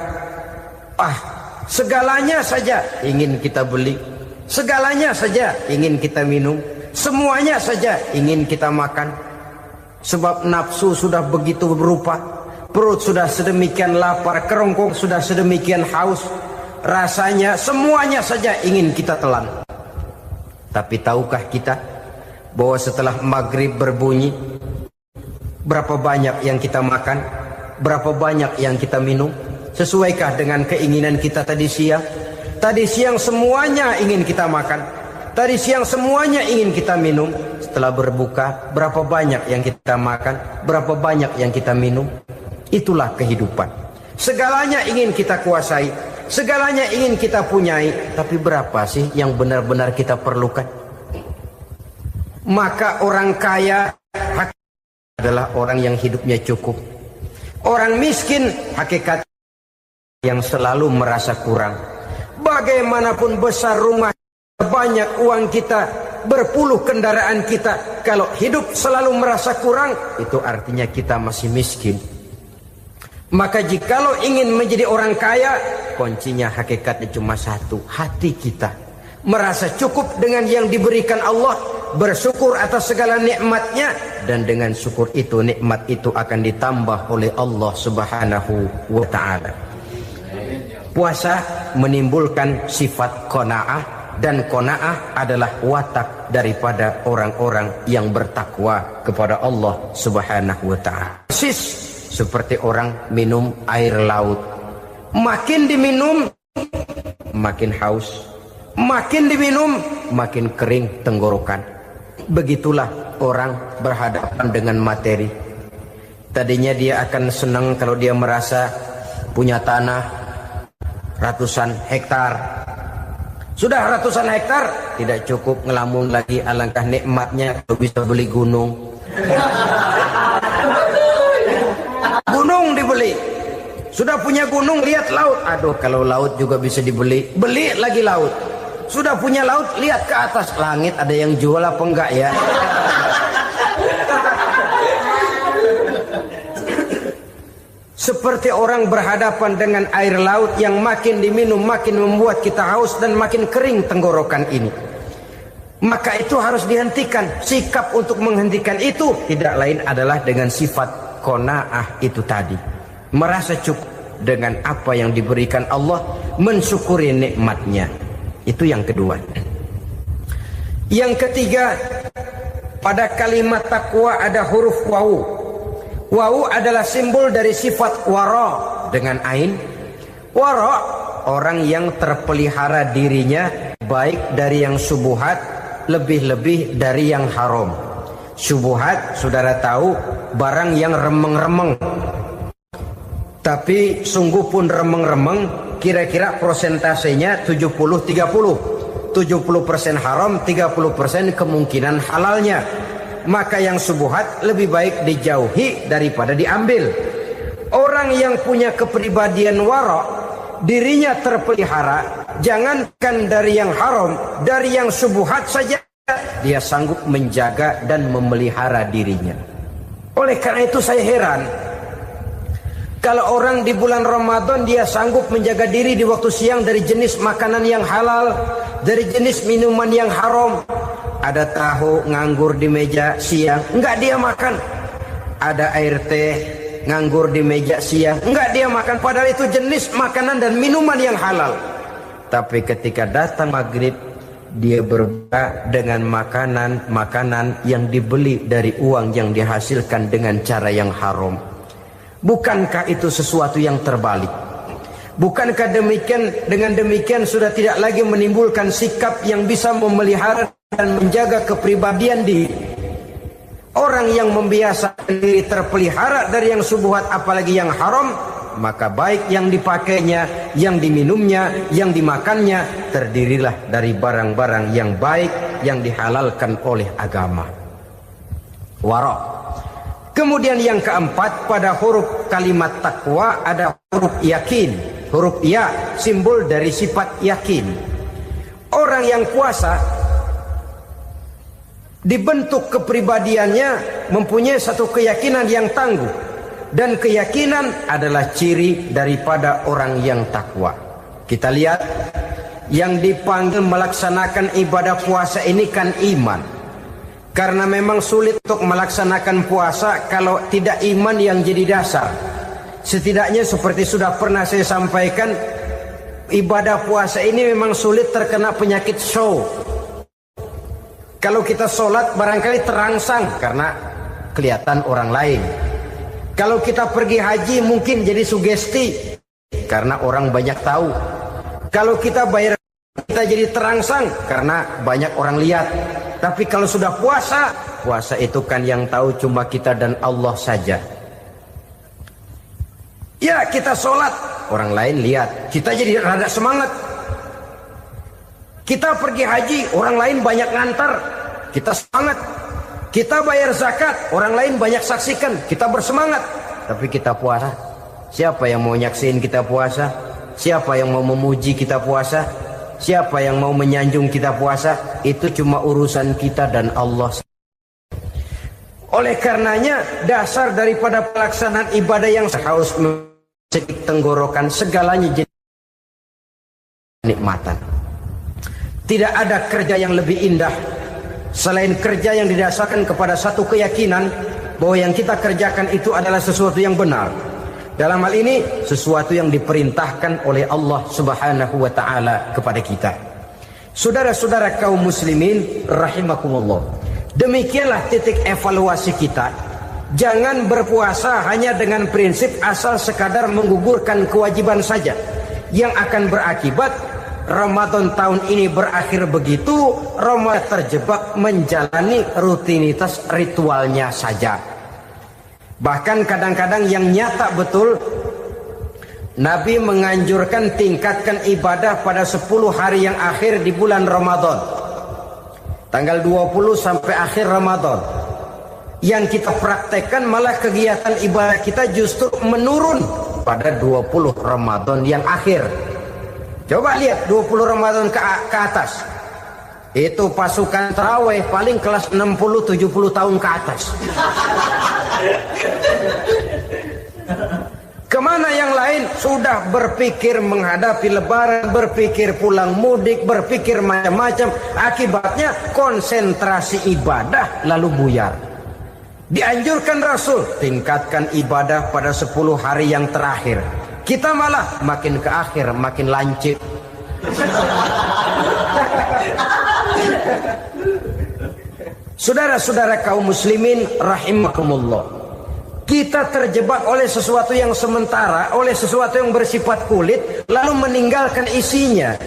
S1: segalanya saja ingin kita beli, segalanya saja ingin kita minum, semuanya saja ingin kita makan. Sebab nafsu sudah begitu berupa. Perut sudah sedemikian lapar, kerongkong sudah sedemikian haus. Rasanya semuanya saja ingin kita telan. Tapi tahukah kita bahwa setelah maghrib berbunyi, berapa banyak yang kita makan, berapa banyak yang kita minum? Sesuaikah dengan keinginan kita tadi siang? Tadi siang semuanya ingin kita makan, tadi siang semuanya ingin kita minum. Setelah berbuka, berapa banyak yang kita makan, berapa banyak yang kita minum? Itulah kehidupan. Segalanya ingin kita kuasai, segalanya ingin kita punyai, tapi berapa sih yang benar-benar kita perlukan? Maka orang kaya adalah orang yang hidupnya cukup. Orang miskin hakikat yang selalu merasa kurang. Bagaimanapun besar rumah, banyak uang kita, berpuluh kendaraan kita, kalau hidup selalu merasa kurang, itu artinya kita masih miskin. Maka jikalau ingin menjadi orang kaya, kuncinya hakikatnya cuma satu, hati kita merasa cukup dengan yang diberikan Allah, bersyukur atas segala nikmatnya, dan dengan syukur itu, nikmat itu akan ditambah oleh Allah Subhanahu wa ta'ala. Puasa menimbulkan sifat qanaah, dan qanaah adalah watak daripada orang-orang yang bertakwa kepada Allah Subhanahu wa ta'ala. Persis seperti orang minum air laut. Makin diminum, makin haus. Makin diminum, makin kering tenggorokan. Begitulah orang berhadapan dengan materi. Tadinya dia akan senang kalau dia merasa punya tanah ratusan hektar. Sudah ratusan hektar, tidak cukup ngelamun lagi, alangkah nikmatnya kalau bisa beli gunung. Gunung dibeli. Sudah punya gunung, lihat laut. Aduh, kalau laut juga bisa dibeli, beli lagi laut. Sudah punya laut, lihat ke atas langit, ada yang jual apa enggak ya? Seperti orang berhadapan dengan air laut yang makin diminum makin membuat kita haus dan makin kering tenggorokan ini. Maka itu harus dihentikan. Sikap untuk menghentikan itu tidak lain adalah dengan sifat qanaah itu tadi. Merasa cukup dengan apa yang diberikan Allah, mensyukuri nikmatnya. Itu yang kedua. Yang ketiga, pada kalimat takwa ada huruf wawu. Wawu adalah simbol dari sifat wara dengan ain. Wara, orang yang terpelihara dirinya baik dari yang syubhat, lebih-lebih dari yang haram. Syubhat, saudara tahu, barang yang remeng-remeng. Tapi sungguh pun remeng-remeng, kira-kira prosentasenya 70-30. 70% haram, 30% kemungkinan halalnya. Maka yang syubhat lebih baik dijauhi daripada diambil. Orang yang punya kepribadian wara, dirinya terpelihara, jangankan dari yang haram, dari yang syubhat saja dia sanggup menjaga dan memelihara dirinya. Oleh karena itu saya heran kalau orang di bulan Ramadan dia sanggup menjaga diri di waktu siang dari jenis makanan yang halal, dari jenis minuman yang haram. Ada tahu nganggur di meja siang, enggak dia makan. Ada air teh nganggur di meja siang, enggak dia makan, padahal itu jenis makanan dan minuman yang halal. Tapi ketika datang maghrib, dia berbuka dengan makanan yang dibeli dari uang yang dihasilkan dengan cara yang haram. Bukankah itu sesuatu yang terbalik? Bukankah dengan demikian sudah tidak lagi menimbulkan sikap yang bisa memelihara dan menjaga kepribadian diri? Orang yang membiasakan diri terpelihara dari yang syubhat apalagi yang haram, maka baik yang dipakainya, yang diminumnya, yang dimakannya terdirilah dari barang-barang yang baik yang dihalalkan oleh agama. Wara. Kemudian yang keempat, pada huruf kalimat takwa ada huruf yakin. Huruf ya, simbol dari sifat yakin. Orang yang puasa dibentuk kepribadiannya mempunyai satu keyakinan yang tangguh, dan keyakinan adalah ciri daripada orang yang takwa. Kita lihat yang dipanggil melaksanakan ibadah puasa ini kan iman. Karena memang sulit untuk melaksanakan puasa kalau tidak iman yang jadi dasar. Setidaknya seperti sudah pernah saya sampaikan, ibadah puasa ini memang sulit terkena penyakit show. Kalau kita sholat barangkali terangsang karena kelihatan orang lain. Kalau kita pergi haji mungkin jadi sugesti karena orang banyak tahu. Kalau kita bayar kita jadi terangsang karena banyak orang lihat. Tapi kalau sudah puasa, puasa itu kan yang tahu cuma kita dan Allah saja. Ya kita sholat, orang lain lihat, kita jadi rada semangat. Kita pergi haji, orang lain banyak ngantar, kita semangat. Kita bayar zakat, orang lain banyak saksikan, kita bersemangat. Tapi kita puasa, siapa yang mau nyaksiin kita puasa? Siapa yang mau memuji kita puasa? Siapa yang mau menyanjung kita puasa? Itu cuma urusan kita dan Allah. Oleh karenanya dasar daripada pelaksanaan ibadah yang harus mencegah tenggorokan segalanya jadi nikmatan. Tidak ada kerja yang lebih indah selain kerja yang didasarkan kepada satu keyakinan bahwa yang kita kerjakan itu adalah sesuatu yang benar. Dalam hal ini sesuatu yang diperintahkan oleh Allah Subhanahu wa taala kepada kita. Saudara-saudara kaum muslimin rahimakumullah. Demikianlah titik evaluasi kita. Jangan berpuasa hanya dengan prinsip asal sekadar menggugurkan kewajiban saja, yang akan berakibat Ramadan tahun ini berakhir begitu, Ramadan terjebak menjalani rutinitas ritualnya saja. Bahkan kadang-kadang yang nyata betul, Nabi menganjurkan tingkatkan ibadah pada 10 hari yang akhir di bulan Ramadan. Tanggal 20 sampai akhir Ramadan. Yang kita praktekkan malah kegiatan ibadah kita justru menurun pada 20 Ramadan yang akhir. Coba lihat 20 Ramadan ke atas. Itu pasukan tarawih paling kelas 60-70 tahun ke atas. Kemana yang lain sudah berpikir menghadapi lebaran, berpikir pulang mudik, berpikir macam-macam. Akibatnya konsentrasi ibadah lalu buyar. Dianjurkan Rasul, tingkatkan ibadah pada 10 hari yang terakhir. Kita malah makin ke akhir makin lancip. Saudara-saudara kaum muslimin rahimakumullah. Kita terjebak oleh sesuatu yang sementara, oleh sesuatu yang bersifat kulit, lalu meninggalkan isinya.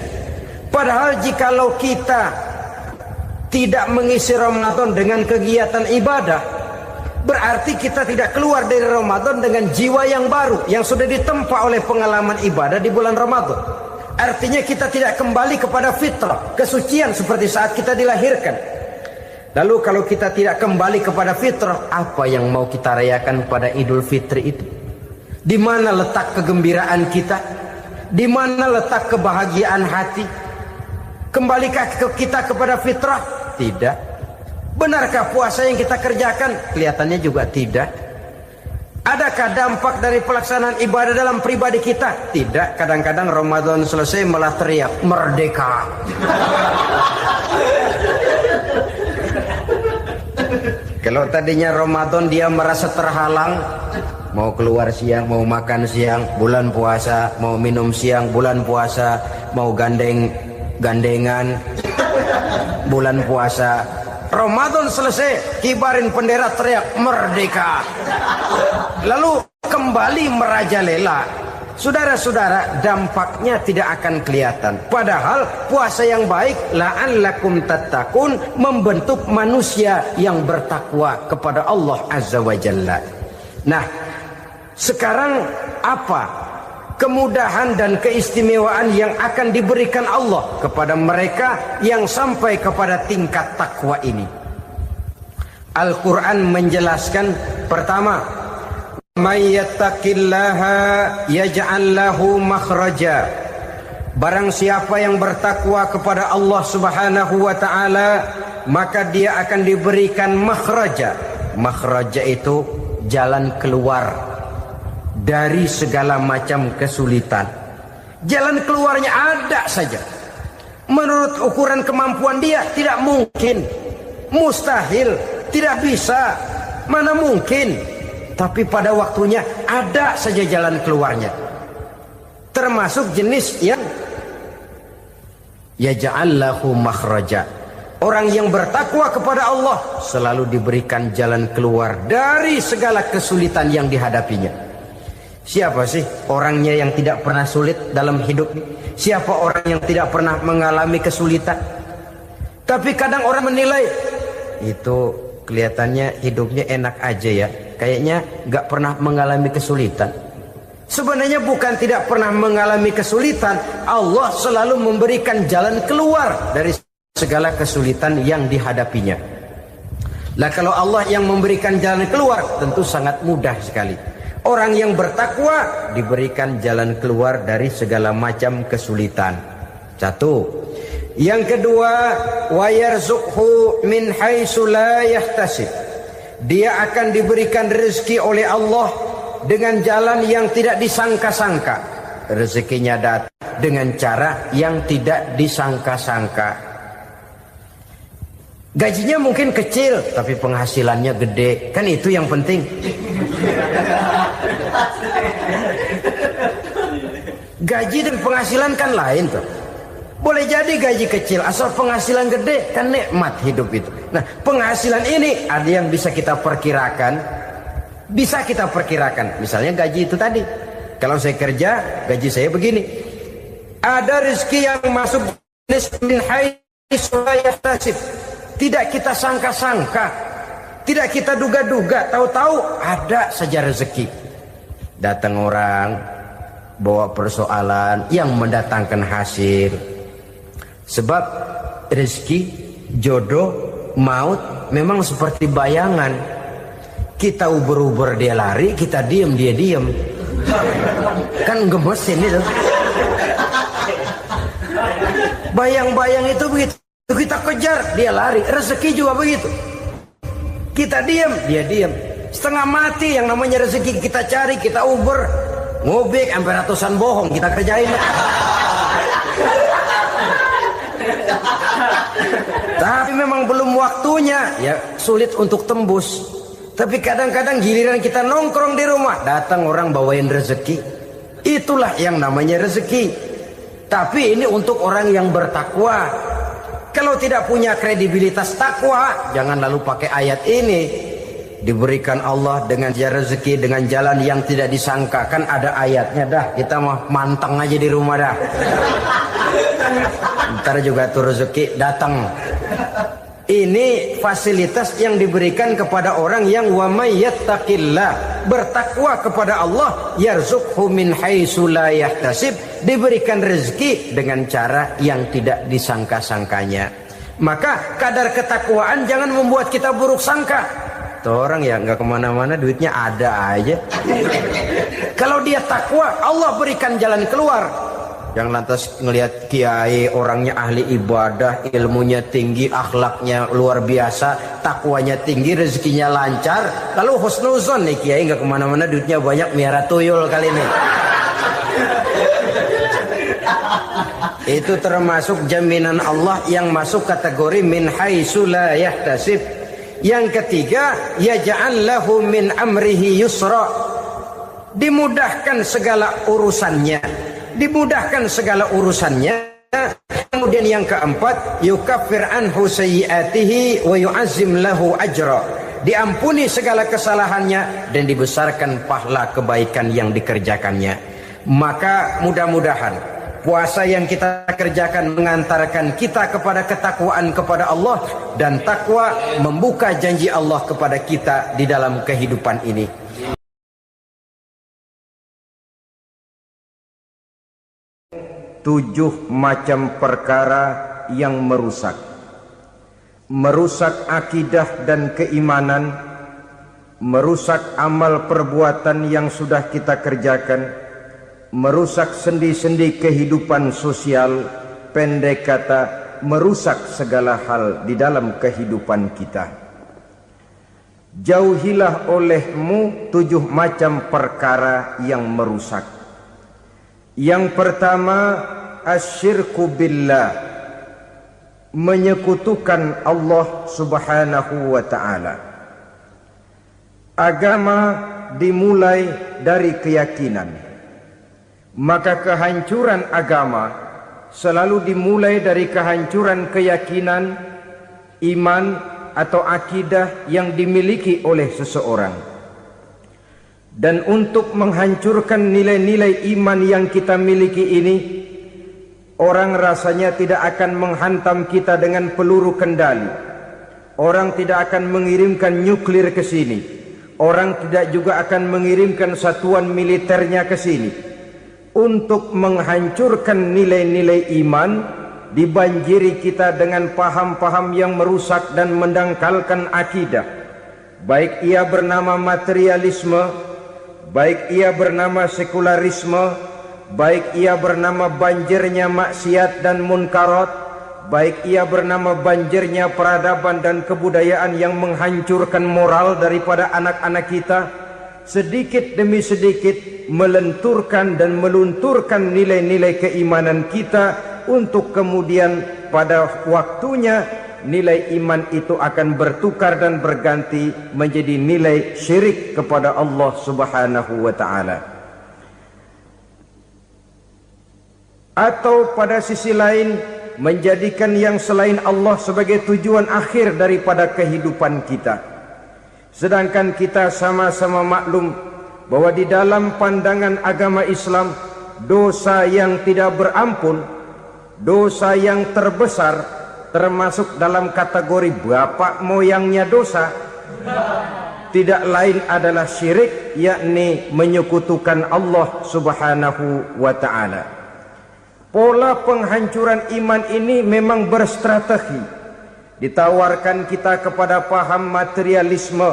S1: Padahal jikalau kita tidak mengisi Ramadan dengan kegiatan ibadah, berarti kita tidak keluar dari Ramadan dengan jiwa yang baru, yang sudah ditempa oleh pengalaman ibadah di bulan Ramadan. Artinya kita tidak kembali kepada fitrah, kesucian seperti saat kita dilahirkan. Lalu kalau kita tidak kembali kepada fitrah, apa yang mau kita rayakan pada Idul Fitri itu? Di mana letak kegembiraan kita? Di mana letak kebahagiaan hati? Kembalikah kita kepada fitrah? Tidak. Benarkah puasa yang kita kerjakan? Kelihatannya juga tidak. Adakah dampak dari pelaksanaan ibadah dalam pribadi kita? Tidak. Kadang-kadang Ramadan selesai malah teriak merdeka. Kalau tadinya Ramadan dia merasa terhalang, mau keluar siang, mau makan siang, bulan puasa, mau minum siang, bulan puasa, mau gandengan, bulan puasa. Ramadan selesai, kibarin bendera, teriak merdeka. Lalu kembali merajalela. Saudara-saudara, dampaknya tidak akan kelihatan. Padahal puasa yang baik, la'allakum tattaqun, membentuk manusia yang bertakwa kepada Allah Azza wa Jalla. Nah, sekarang apa kemudahan dan keistimewaan yang akan diberikan Allah kepada mereka yang sampai kepada tingkat takwa ini? Al-Quran menjelaskan, pertama, may yattaqillaha yaj'al lahu makhraja. Barang siapa yang bertakwa kepada Allah Subhanahu wa taala, maka dia akan diberikan makhraja. Makhraja itu jalan keluar dari segala macam kesulitan. Jalan keluarnya ada saja. Menurut ukuran kemampuan dia tidak mungkin, mustahil, tidak bisa, mana mungkin. Tapi pada waktunya ada saja jalan keluarnya. Termasuk jenis yang yaj'al lahu makhraja. Orang yang bertakwa kepada Allah selalu diberikan jalan keluar dari segala kesulitan yang dihadapinya. Siapa sih orangnya yang tidak pernah sulit dalam hidup? Siapa orang yang tidak pernah mengalami kesulitan? Tapi kadang orang menilai, itu kelihatannya hidupnya enak aja ya, kayaknya gak pernah mengalami kesulitan. Sebenarnya bukan tidak pernah mengalami kesulitan, Allah selalu memberikan jalan keluar dari segala kesulitan yang dihadapinya. Lah kalau Allah yang memberikan jalan keluar, tentu sangat mudah sekali. Orang yang bertakwa diberikan jalan keluar dari segala macam kesulitan. Satu. Yang kedua, wa yarzuqhu min haitsu la yahtasib. Dia akan diberikan rezeki oleh Allah dengan jalan yang tidak disangka-sangka. Rezekinya datang dengan cara yang tidak disangka-sangka. Gajinya mungkin kecil, tapi penghasilannya gede. Kan itu yang penting. Gaji dan penghasilan kan lain tuh. Boleh jadi gaji kecil, asal penghasilan gede, kan nikmat hidup itu. Nah, penghasilan ini ada yang bisa kita perkirakan. Bisa kita perkirakan. Misalnya gaji itu tadi. Kalau saya kerja, gaji saya begini. Ada rezeki yang masuk min haitsu la yahtasib. Tidak kita sangka-sangka. Tidak kita duga-duga. Tahu-tahu ada saja rezeki. Datang orang, bawa persoalan yang mendatangkan hasil. Sebab rezeki, jodoh, maut memang seperti bayangan. Kita uber-uber dia lari, kita diem dia diem. Kan gemesin itu. Bayang-bayang itu begitu. Kita kejar, dia lari. Rezeki juga begitu. Kita diem, dia diem. Setengah mati yang namanya rezeki kita cari, kita uber. ngobek sampai ratusan bohong kita kerjain. Tapi memang belum waktunya, ya sulit untuk tembus. Tapi kadang-kadang giliran kita nongkrong di rumah, datang orang bawain rezeki. Itulah yang namanya rezeki. Tapi ini untuk orang yang bertakwa. Kalau tidak punya kredibilitas takwa, jangan lalu pakai ayat ini. Diberikan Allah dengan rezeki dengan jalan yang tidak disangka. Kan ada ayatnya dah, kita mah manteng aja di rumah dah. Ntar juga tuh rezeki datang. Ini fasilitas yang diberikan kepada orang yang wa may yattaqillah, bertakwa kepada Allah, yarzuqhu min haitsu la yahtasib, diberikan rezeki dengan cara yang tidak disangka-sangkanya. Maka kadar ketakwaan jangan membuat kita buruk sangka. Tuh orang ya nggak kemana-mana, duitnya ada aja. Kalau dia takwa, Allah berikan jalan keluar. Yang lantas ngelihat kiai orangnya ahli ibadah, ilmunya tinggi, akhlaknya luar biasa, takwanya tinggi, rezekinya lancar, lalu husnuzon nih kiai nggak kemana-mana, duitnya banyak, miara tuyul kali ini. Itu termasuk jaminan Allah yang masuk kategori min haitsu la yahtasib. Yang ketiga, yaj'al lahu min amrihi yusra, dimudahkan segala urusannya, dimudahkan segala urusannya. Kemudian yang keempat, yukaffir anhu sayyiatihi wa yu'azzim lahu ajra, diampuni segala kesalahannya dan dibesarkan pahala kebaikan yang dikerjakannya. Maka mudah-mudahan puasa yang kita kerjakan mengantarkan kita kepada ketakwaan kepada Allah, dan takwa membuka janji Allah kepada kita di dalam kehidupan ini. 7 macam perkara yang merusak akidah dan keimanan, merusak amal perbuatan yang sudah kita kerjakan, merusak sendi-sendi kehidupan sosial, pendek kata merusak segala hal di dalam kehidupan kita. Jauhilah olehmu 7 macam perkara yang merusak. Yang pertama, asyirku billah, menyekutukan Allah subhanahu wa ta'ala. Agama dimulai dari keyakinan, maka kehancuran agama selalu dimulai dari kehancuran keyakinan, iman atau akidah yang dimiliki oleh seseorang. Dan untuk menghancurkan nilai-nilai iman yang kita miliki ini, orang rasanya tidak akan menghantam kita dengan peluru kendali. Orang tidak akan mengirimkan nuklir ke sini. Orang tidak juga akan mengirimkan satuan militernya ke sini. Untuk menghancurkan nilai-nilai iman, dibanjiri kita dengan paham-paham yang merusak dan mendangkalkan akidah. Baik ia bernama materialisme, baik ia bernama sekularisme, baik ia bernama banjirnya maksiat dan munkarat, baik ia bernama banjirnya peradaban dan kebudayaan yang menghancurkan moral daripada anak-anak kita, sedikit demi sedikit melenturkan dan melunturkan nilai-nilai keimanan kita, untuk kemudian pada waktunya nilai iman itu akan bertukar dan berganti menjadi nilai syirik kepada Allah subhanahu wa ta'ala. Atau pada sisi lain, menjadikan yang selain Allah sebagai tujuan akhir daripada kehidupan kita. Sedangkan kita sama-sama maklum bahwa di dalam pandangan agama Islam, dosa yang tidak berampun, dosa yang terbesar, termasuk dalam kategori bapak moyangnya dosa, tidak lain adalah syirik, yakni menyekutukan Allah subhanahu wa ta'ala. Pola penghancuran iman ini memang berstrategi. Ditawarkan kita kepada paham materialisme,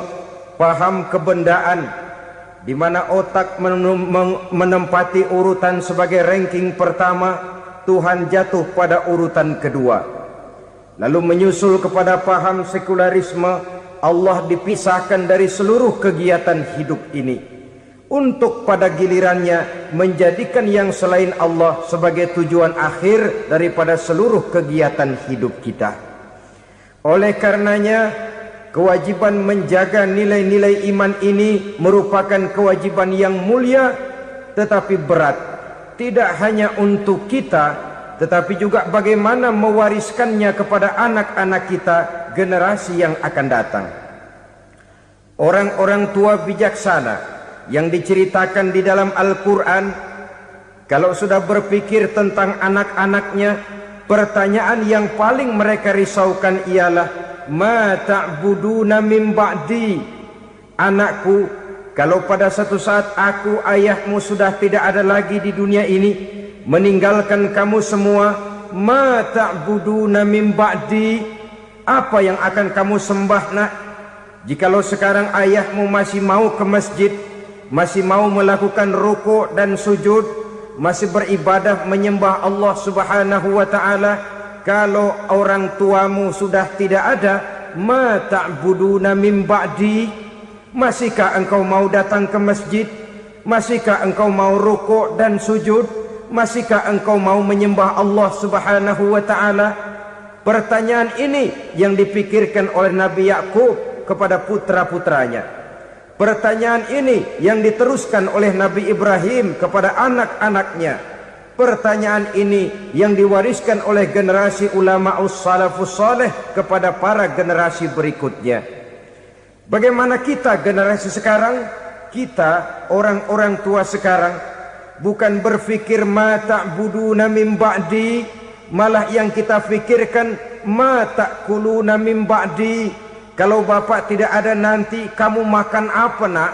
S1: paham kebendaan, di mana otak menempati urutan sebagai ranking pertama, Tuhan jatuh pada urutan kedua. Lalu menyusul kepada paham sekularisme, Allah dipisahkan dari seluruh kegiatan hidup ini. untuk pada gilirannya menjadikan yang selain Allah sebagai tujuan akhir daripada seluruh kegiatan hidup kita. Oleh karenanya, kewajiban menjaga nilai-nilai iman ini merupakan kewajiban yang mulia tetapi berat, tidak hanya untuk kita, tetapi juga bagaimana mewariskannya kepada anak-anak kita, generasi yang akan datang. Orang-orang tua bijaksana yang diceritakan di dalam Al-Quran, kalau sudah berpikir tentang anak-anaknya, pertanyaan yang paling mereka risaukan ialah, ma ta'buduna min ba'di. Anakku, kalau pada satu saat aku, ayahmu sudah tidak ada lagi di dunia ini, meninggalkan kamu semua, ma ta'buduna min ba'di, apa yang akan kamu sembah nak? Jikalau sekarang ayahmu masih mau ke masjid, masih mau melakukan rukuk dan sujud, masih beribadah menyembah Allah Subhanahu wa taala, kalau orang tuamu sudah tidak ada, ma ta'buduna min ba'di, masihkah engkau mau datang ke masjid? Masihkah engkau mau rukuk dan sujud? Masihkah engkau mau menyembah Allah Subhanahu wa taala? Pertanyaan ini yang dipikirkan oleh Nabi Yakub kepada putra-putranya. Pertanyaan ini yang diteruskan oleh Nabi Ibrahim kepada anak-anaknya. Pertanyaan ini yang diwariskan oleh generasi ulama'us salafus saleh kepada para generasi berikutnya. Bagaimana kita generasi sekarang? Kita orang-orang tua sekarang bukan berfikir ma ta'buduna min ba'di, malah yang kita fikirkan ma ta'kuluna min ba'di. Kalau bapak tidak ada nanti kamu makan apa nak?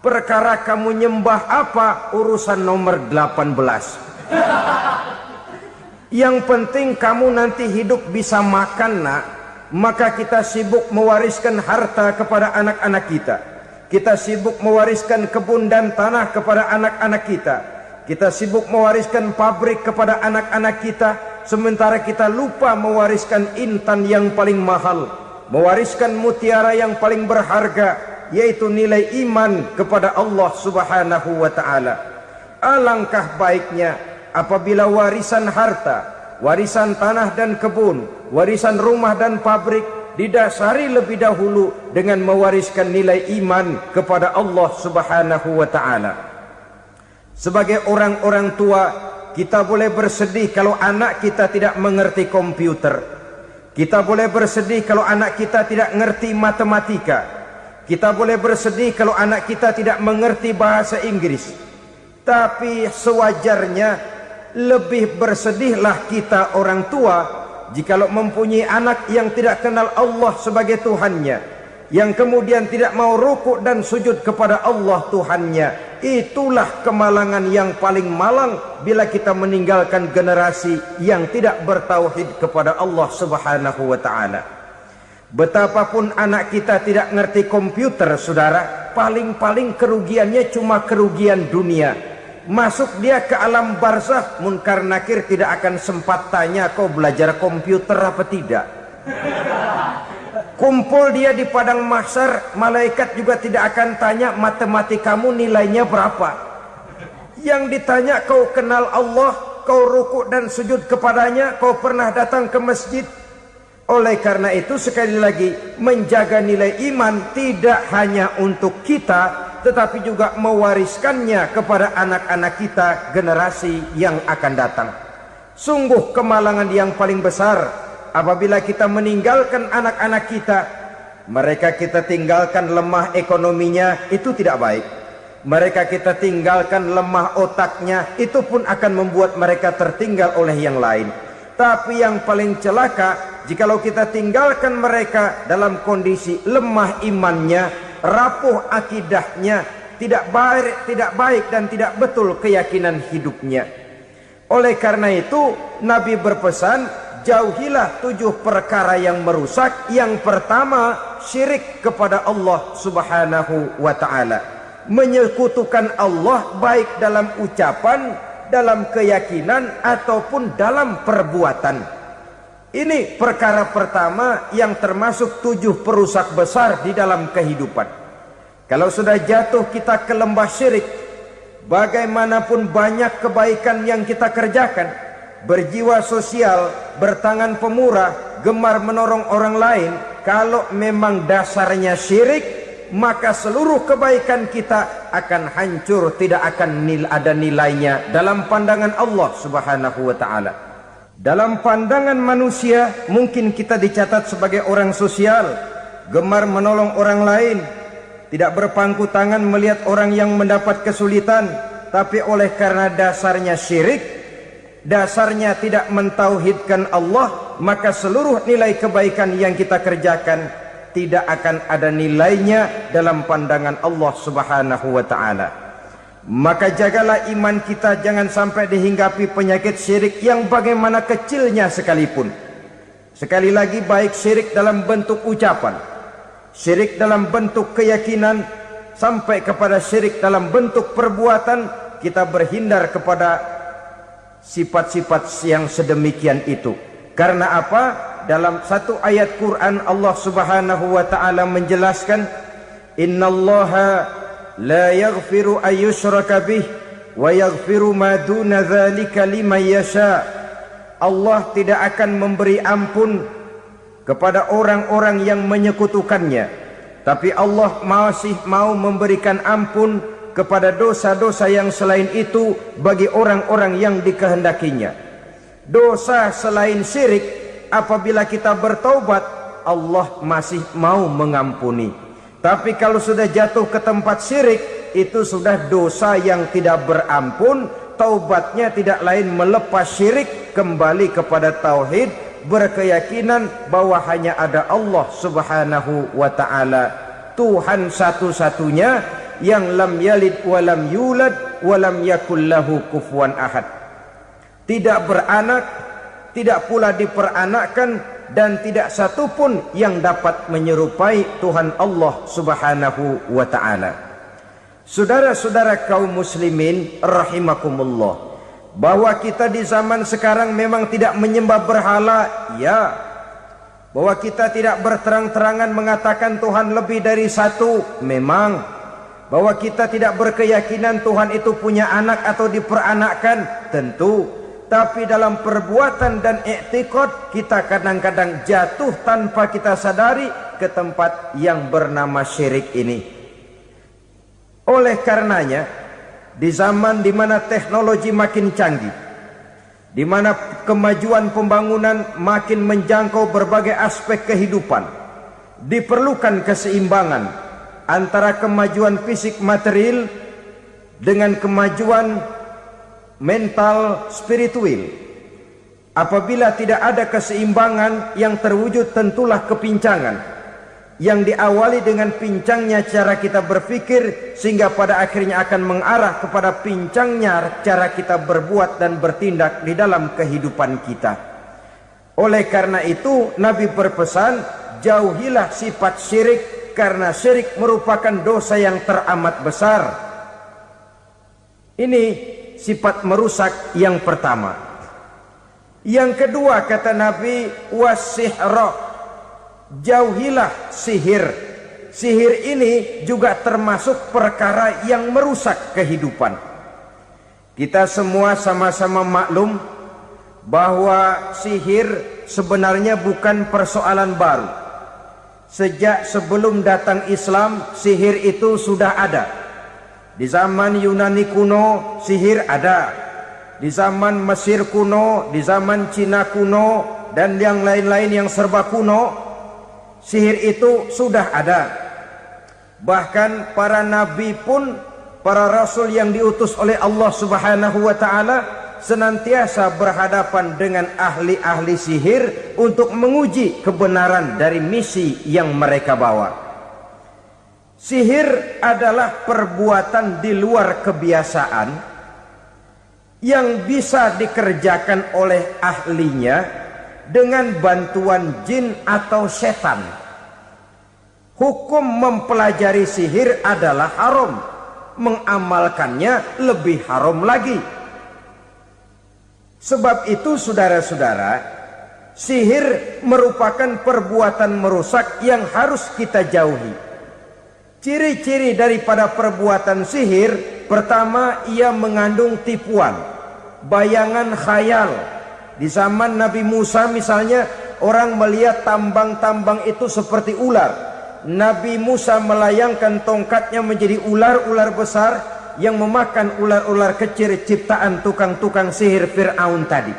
S1: Perkara kamu nyembah apa, urusan nomor 18. Yang penting kamu nanti hidup bisa makan nak. Maka kita sibuk mewariskan harta kepada anak-anak kita. Kita sibuk mewariskan kebun dan tanah kepada anak-anak kita. Kita sibuk mewariskan pabrik kepada anak-anak kita, sementara kita lupa mewariskan intan yang paling mahal, mewariskan mutiara yang paling berharga, yaitu nilai iman kepada Allah Subhanahu wa taala. Alangkah baiknya apabila warisan harta, warisan tanah dan kebun, warisan rumah dan pabrik didasari lebih dahulu dengan mewariskan nilai iman kepada Allah Subhanahu wa taala. Sebagai orang-orang tua, kita boleh bersedih kalau anak kita tidak mengerti komputer. Kita boleh bersedih kalau anak kita tidak mengerti matematika. Kita boleh bersedih kalau anak kita tidak mengerti bahasa Inggris. Tapi sewajarnya lebih bersedihlah kita orang tua jikalau mempunyai anak yang tidak kenal Allah sebagai Tuhannya, yang kemudian tidak mau rukuk dan sujud kepada Allah Tuhannya. Itulah kemalangan yang paling malang bila kita meninggalkan generasi yang tidak bertauhid kepada Allah Subhanahu wa taala. Betapapun anak kita tidak ngerti komputer, saudara, paling-paling kerugiannya cuma kerugian dunia. Masuk dia ke alam barzakh, munkar nakir tidak akan sempat tanya kau belajar komputer apa tidak. Kumpul dia di padang mahsyar, malaikat juga tidak akan tanya matematikamu nilainya berapa. Yang ditanya kau kenal Allah, kau rukuk dan sujud kepadanya, kau pernah datang ke masjid. Oleh karena itu sekali lagi, menjaga nilai iman tidak hanya untuk kita, tetapi juga mewariskannya kepada anak-anak kita, generasi yang akan datang. Sungguh kemalangan yang paling besar apabila kita meninggalkan anak-anak kita. Mereka kita tinggalkan lemah ekonominya, itu tidak baik. Mereka kita tinggalkan lemah otaknya, itu pun akan membuat mereka tertinggal oleh yang lain. Tapi yang paling celaka, jikalau kita tinggalkan mereka dalam kondisi lemah imannya, rapuh akidahnya, tidak baik dan tidak betul keyakinan hidupnya. Oleh karena itu Nabi berpesan, jauhilah 7 perkara yang merusak. Yang pertama, syirik kepada Allah Subhanahu wa taala. Menyekutukan Allah baik dalam ucapan, dalam keyakinan ataupun dalam perbuatan. Ini perkara pertama yang termasuk 7 perusak besar di dalam kehidupan. Kalau sudah jatuh kita ke lembah syirik, bagaimanapun banyak kebaikan yang kita kerjakan, berjiwa sosial, bertangan pemurah, gemar menolong orang lain, kalau memang dasarnya syirik, maka seluruh kebaikan kita akan hancur, tidak akan ada nilainya dalam pandangan Allah Subhanahu wa taala. Dalam pandangan manusia, mungkin kita dicatat sebagai orang sosial, gemar menolong orang lain, tidak berpangku tangan melihat orang yang mendapat kesulitan, tapi oleh karena dasarnya syirik, dasarnya tidak mentauhidkan Allah, maka seluruh nilai kebaikan yang kita kerjakan tidak akan ada nilainya dalam pandangan Allah Subhanahu wa taala. Maka jagalah iman kita jangan sampai dihinggapi penyakit syirik yang bagaimana kecilnya sekalipun. Sekali lagi, baik syirik dalam bentuk ucapan, syirik dalam bentuk keyakinan, sampai kepada syirik dalam bentuk perbuatan, kita berhindar kepada sifat-sifat yang sedemikian itu. Karena apa? Dalam satu ayat Quran Allah Subhanahu wa taala menjelaskan, innallaha la yaghfiru ayyushraka bih wa yaghfiru ma duna dzalika liman yasha. Allah tidak akan memberi ampun kepada orang-orang yang menyekutukannya, tapi Allah masih mau memberikan ampun kepada dosa-dosa yang selain itu bagi orang-orang yang dikehendakinya. Dosa selain syirik, apabila kita bertaubat, Allah masih mau mengampuni. Tapi kalau sudah jatuh ke tempat syirik, itu sudah dosa yang tidak berampun. Taubatnya tidak lain melepas syirik, kembali kepada tauhid, berkeyakinan bahwa hanya ada Allah Subhanahu wa taala, Tuhan satu-satunya yang lam yalid wa lam yulad wa lam yakul lahu kufuwan ahad. Tidak beranak, tidak pula diperanakkan, dan tidak satupun yang dapat menyerupai Tuhan Allah Subhanahu wa taala. Saudara-saudara kaum muslimin rahimakumullah, bahwa kita di zaman sekarang memang tidak menyembah berhala, ya. Bahwa kita tidak berterang-terangan mengatakan Tuhan lebih dari satu, memang. Bahwa kita tidak berkeyakinan Tuhan itu punya anak atau diperanakkan, tentu. Tapi dalam perbuatan dan i'tiqad, kita kadang-kadang jatuh tanpa kita sadari ke tempat yang bernama syirik ini. Oleh karenanya, di zaman di mana teknologi makin canggih, di mana kemajuan pembangunan makin menjangkau berbagai aspek kehidupan, diperlukan keseimbangan antara kemajuan fisik material dengan kemajuan mental spiritual. Apabila tidak ada keseimbangan, yang terwujud tentulah kepincangan, yang diawali dengan pincangnya cara kita berpikir, sehingga pada akhirnya akan mengarah kepada pincangnya cara kita berbuat dan bertindak di dalam kehidupan kita. Oleh karena itu Nabi berpesan, jauhilah sifat syirik, karena syirik merupakan dosa yang teramat besar. Ini sifat merusak yang pertama. Yang kedua, kata Nabi, wasihra, jauhilah sihir. Sihir ini juga termasuk perkara yang merusak kehidupan. Kita semua sama-sama maklum bahwa sihir sebenarnya bukan persoalan baru. Sejak sebelum datang Islam, sihir itu sudah ada. Di zaman Yunani kuno, sihir ada. Di zaman Mesir kuno, di zaman Cina kuno, dan yang lain-lain yang serba kuno, sihir itu sudah ada. Bahkan para nabi pun, para rasul yang diutus oleh Allah Subhanahu wa taala, senantiasa berhadapan dengan ahli-ahli sihir untuk menguji kebenaran dari misi yang mereka bawa. Sihir adalah perbuatan di luar kebiasaan yang bisa dikerjakan oleh ahlinya dengan bantuan jin atau setan. Hukum mempelajari sihir adalah haram, mengamalkannya lebih haram lagi. Sebab itu saudara-saudara, sihir merupakan perbuatan merusak yang harus kita jauhi. Ciri-ciri daripada perbuatan sihir, pertama ia mengandung tipuan, bayangan khayal. Di zaman Nabi Musa misalnya, orang melihat tambang-tambang itu seperti ular. Nabi Musa melayangkan tongkatnya menjadi ular-ular besar yang memakan ular-ular kecil ciptaan tukang-tukang sihir Fir'aun tadi.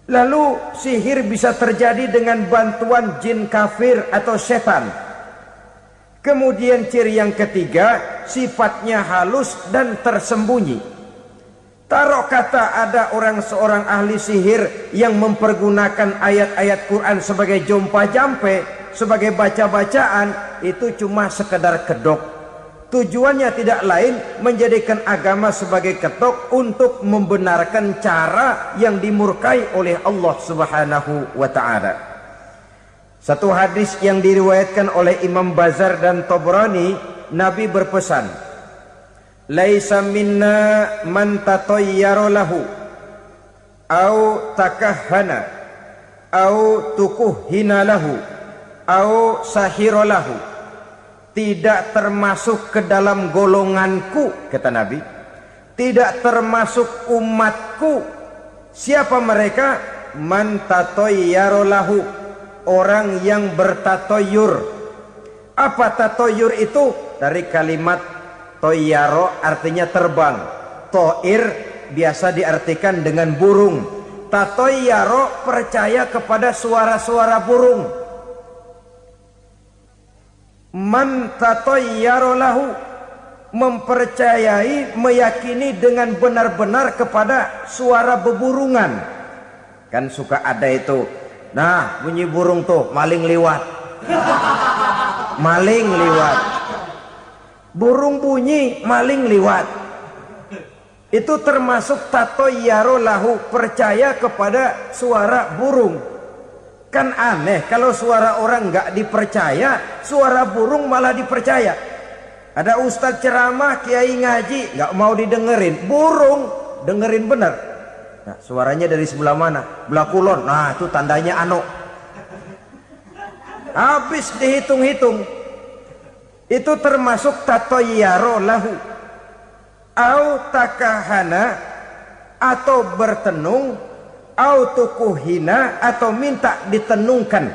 S1: Lalu sihir bisa terjadi dengan bantuan jin kafir atau setan. Kemudian ciri yang ketiga, sifatnya halus dan tersembunyi. Taruh kata ada seorang ahli sihir yang mempergunakan ayat-ayat Quran sebagai jompa-jampe, sebagai baca-bacaan, itu cuma sekedar kedok. Tujuannya tidak lain menjadikan agama sebagai kedok untuk membenarkan cara yang dimurkai oleh Allah Subhanahu wa ta'ala. Satu hadis yang diriwayatkan oleh Imam Bazar dan Tabrani, Nabi berpesan, "Laisa minna man tatayyara lahu au takahhana au tukuhhina lahu au sahira lahu." Tidak termasuk ke dalam golonganku, kata Nabi. Tidak termasuk umatku. Siapa mereka? Man tatayyara lahu, orang yang bertatoyur. Apa tatoyur itu? Dari kalimat toyaro, artinya terbang. Toir biasa diartikan dengan burung. Tatoyaro percaya kepada suara-suara burung. Man tatayyara lahu, mempercayai, meyakini dengan benar-benar kepada suara beburungan. Kan suka ada itu, nah bunyi burung tuh, maling liwat. Maling liwat. Burung bunyi, maling liwat. Itu termasuk tatayyara lahu, percaya kepada suara burung. Kan aneh kalau suara orang nggak dipercaya, suara burung malah dipercaya. Ada ustadz ceramah, kiai ngaji, nggak mau didengerin, burung dengerin bener. Nah, suaranya dari sebelah mana? Belah kulon. Nah, itu tandanya ano. Habis dihitung-hitung. Itu termasuk tatayyara lahu. Au takahana, atau bertenung, au tukuhina, atau minta ditenungkan,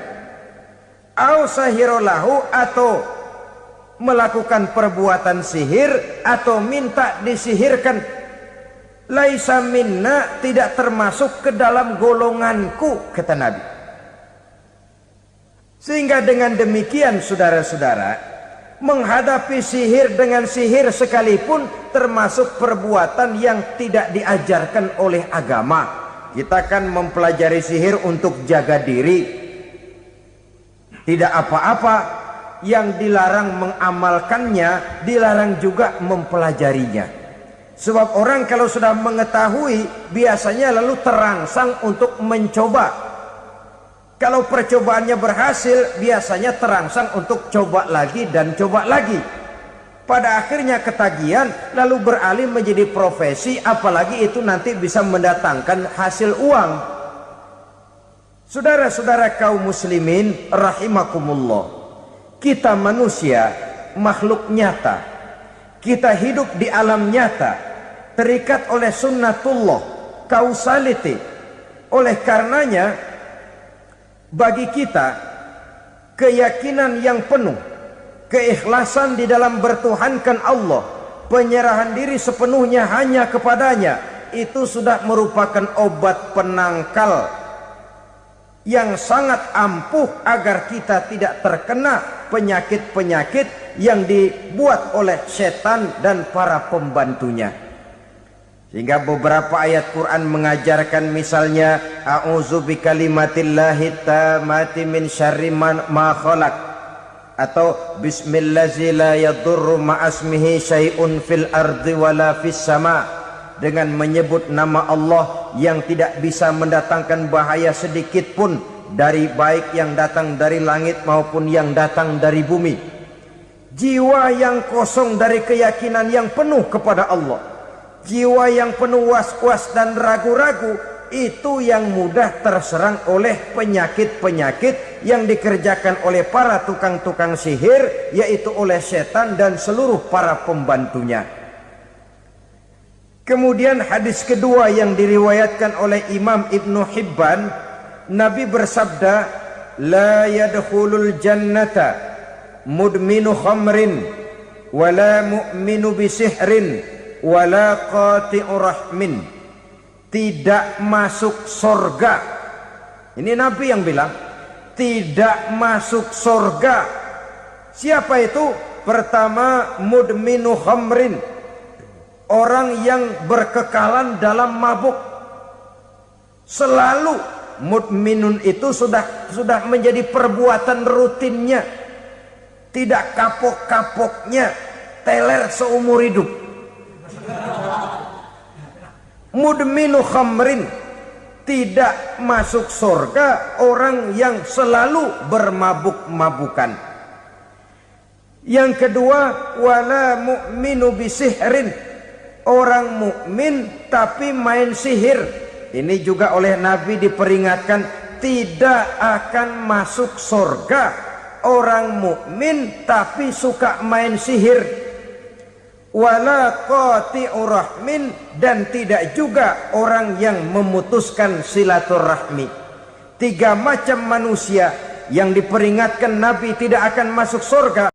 S1: au sahirolahu, atau melakukan perbuatan sihir atau minta disihirkan. Laisa minna, tidak termasuk ke dalam golonganku, kata Nabi. Sehingga dengan demikian saudara-saudara, menghadapi sihir dengan sihir sekalipun termasuk perbuatan yang tidak diajarkan oleh agama. Kita kan mempelajari sihir untuk jaga diri. Tidak apa-apa, yang dilarang mengamalkannya, dilarang juga mempelajarinya. Sebab orang kalau sudah mengetahui, biasanya lalu terangsang untuk mencoba. Kalau percobaannya berhasil, biasanya terangsang untuk coba lagi dan coba lagi. Pada akhirnya ketagihan, lalu beralih menjadi profesi, apalagi itu nanti bisa mendatangkan hasil uang. Saudara-saudara kaum muslimin rahimakumullah, kita manusia makhluk nyata. Kita hidup di alam nyata, terikat oleh sunnatullah, causality. Oleh karenanya, bagi kita keyakinan yang penuh, keikhlasan di dalam bertuhankan Allah, penyerahan diri sepenuhnya hanya kepadanya, itu sudah merupakan obat penangkal yang sangat ampuh agar kita tidak terkena penyakit-penyakit yang dibuat oleh setan dan para pembantunya. Sehingga beberapa ayat Quran mengajarkan, misalnya a'udzu bikalimatillahi tammati min syarri ma khalaq, atau bismillazi la yadurru ma'asmihi syai'un fil ardi wala fis sama, dengan menyebut nama Allah yang tidak bisa mendatangkan bahaya sedikit pun, dari baik yang datang dari langit maupun yang datang dari bumi. Jiwa yang kosong dari keyakinan yang penuh kepada Allah, jiwa yang penuh was-was dan ragu-ragu, itu yang mudah terserang oleh penyakit-penyakit yang dikerjakan oleh para tukang-tukang sihir, yaitu oleh setan dan seluruh para pembantunya. Kemudian hadis kedua yang diriwayatkan oleh Imam Ibnu Hibban, Nabi bersabda, la yadkhulul jannata mudminu khamrin wala mu'minu bisihrin wala qati'u rahmin. Tidak masuk surga. Ini Nabi yang bilang, tidak masuk surga. Siapa itu? Pertama, mudminu khamrin, orang yang berkekalan dalam mabuk. Selalu mudminun itu sudah menjadi perbuatan rutinnya, tidak kapok-kapoknya, teler seumur hidup. Mudminu khamrin, tidak masuk surga orang yang selalu bermabuk-mabukan. Yang kedua, wala mu'minu bisihrin, orang mukmin tapi main sihir. Ini juga oleh Nabi diperingatkan, tidak akan masuk surga orang mukmin tapi suka main sihir. Wala qati'u rahmin, dan tidak juga orang yang memutuskan silaturahmi. 3 macam manusia yang diperingatkan Nabi tidak akan masuk surga.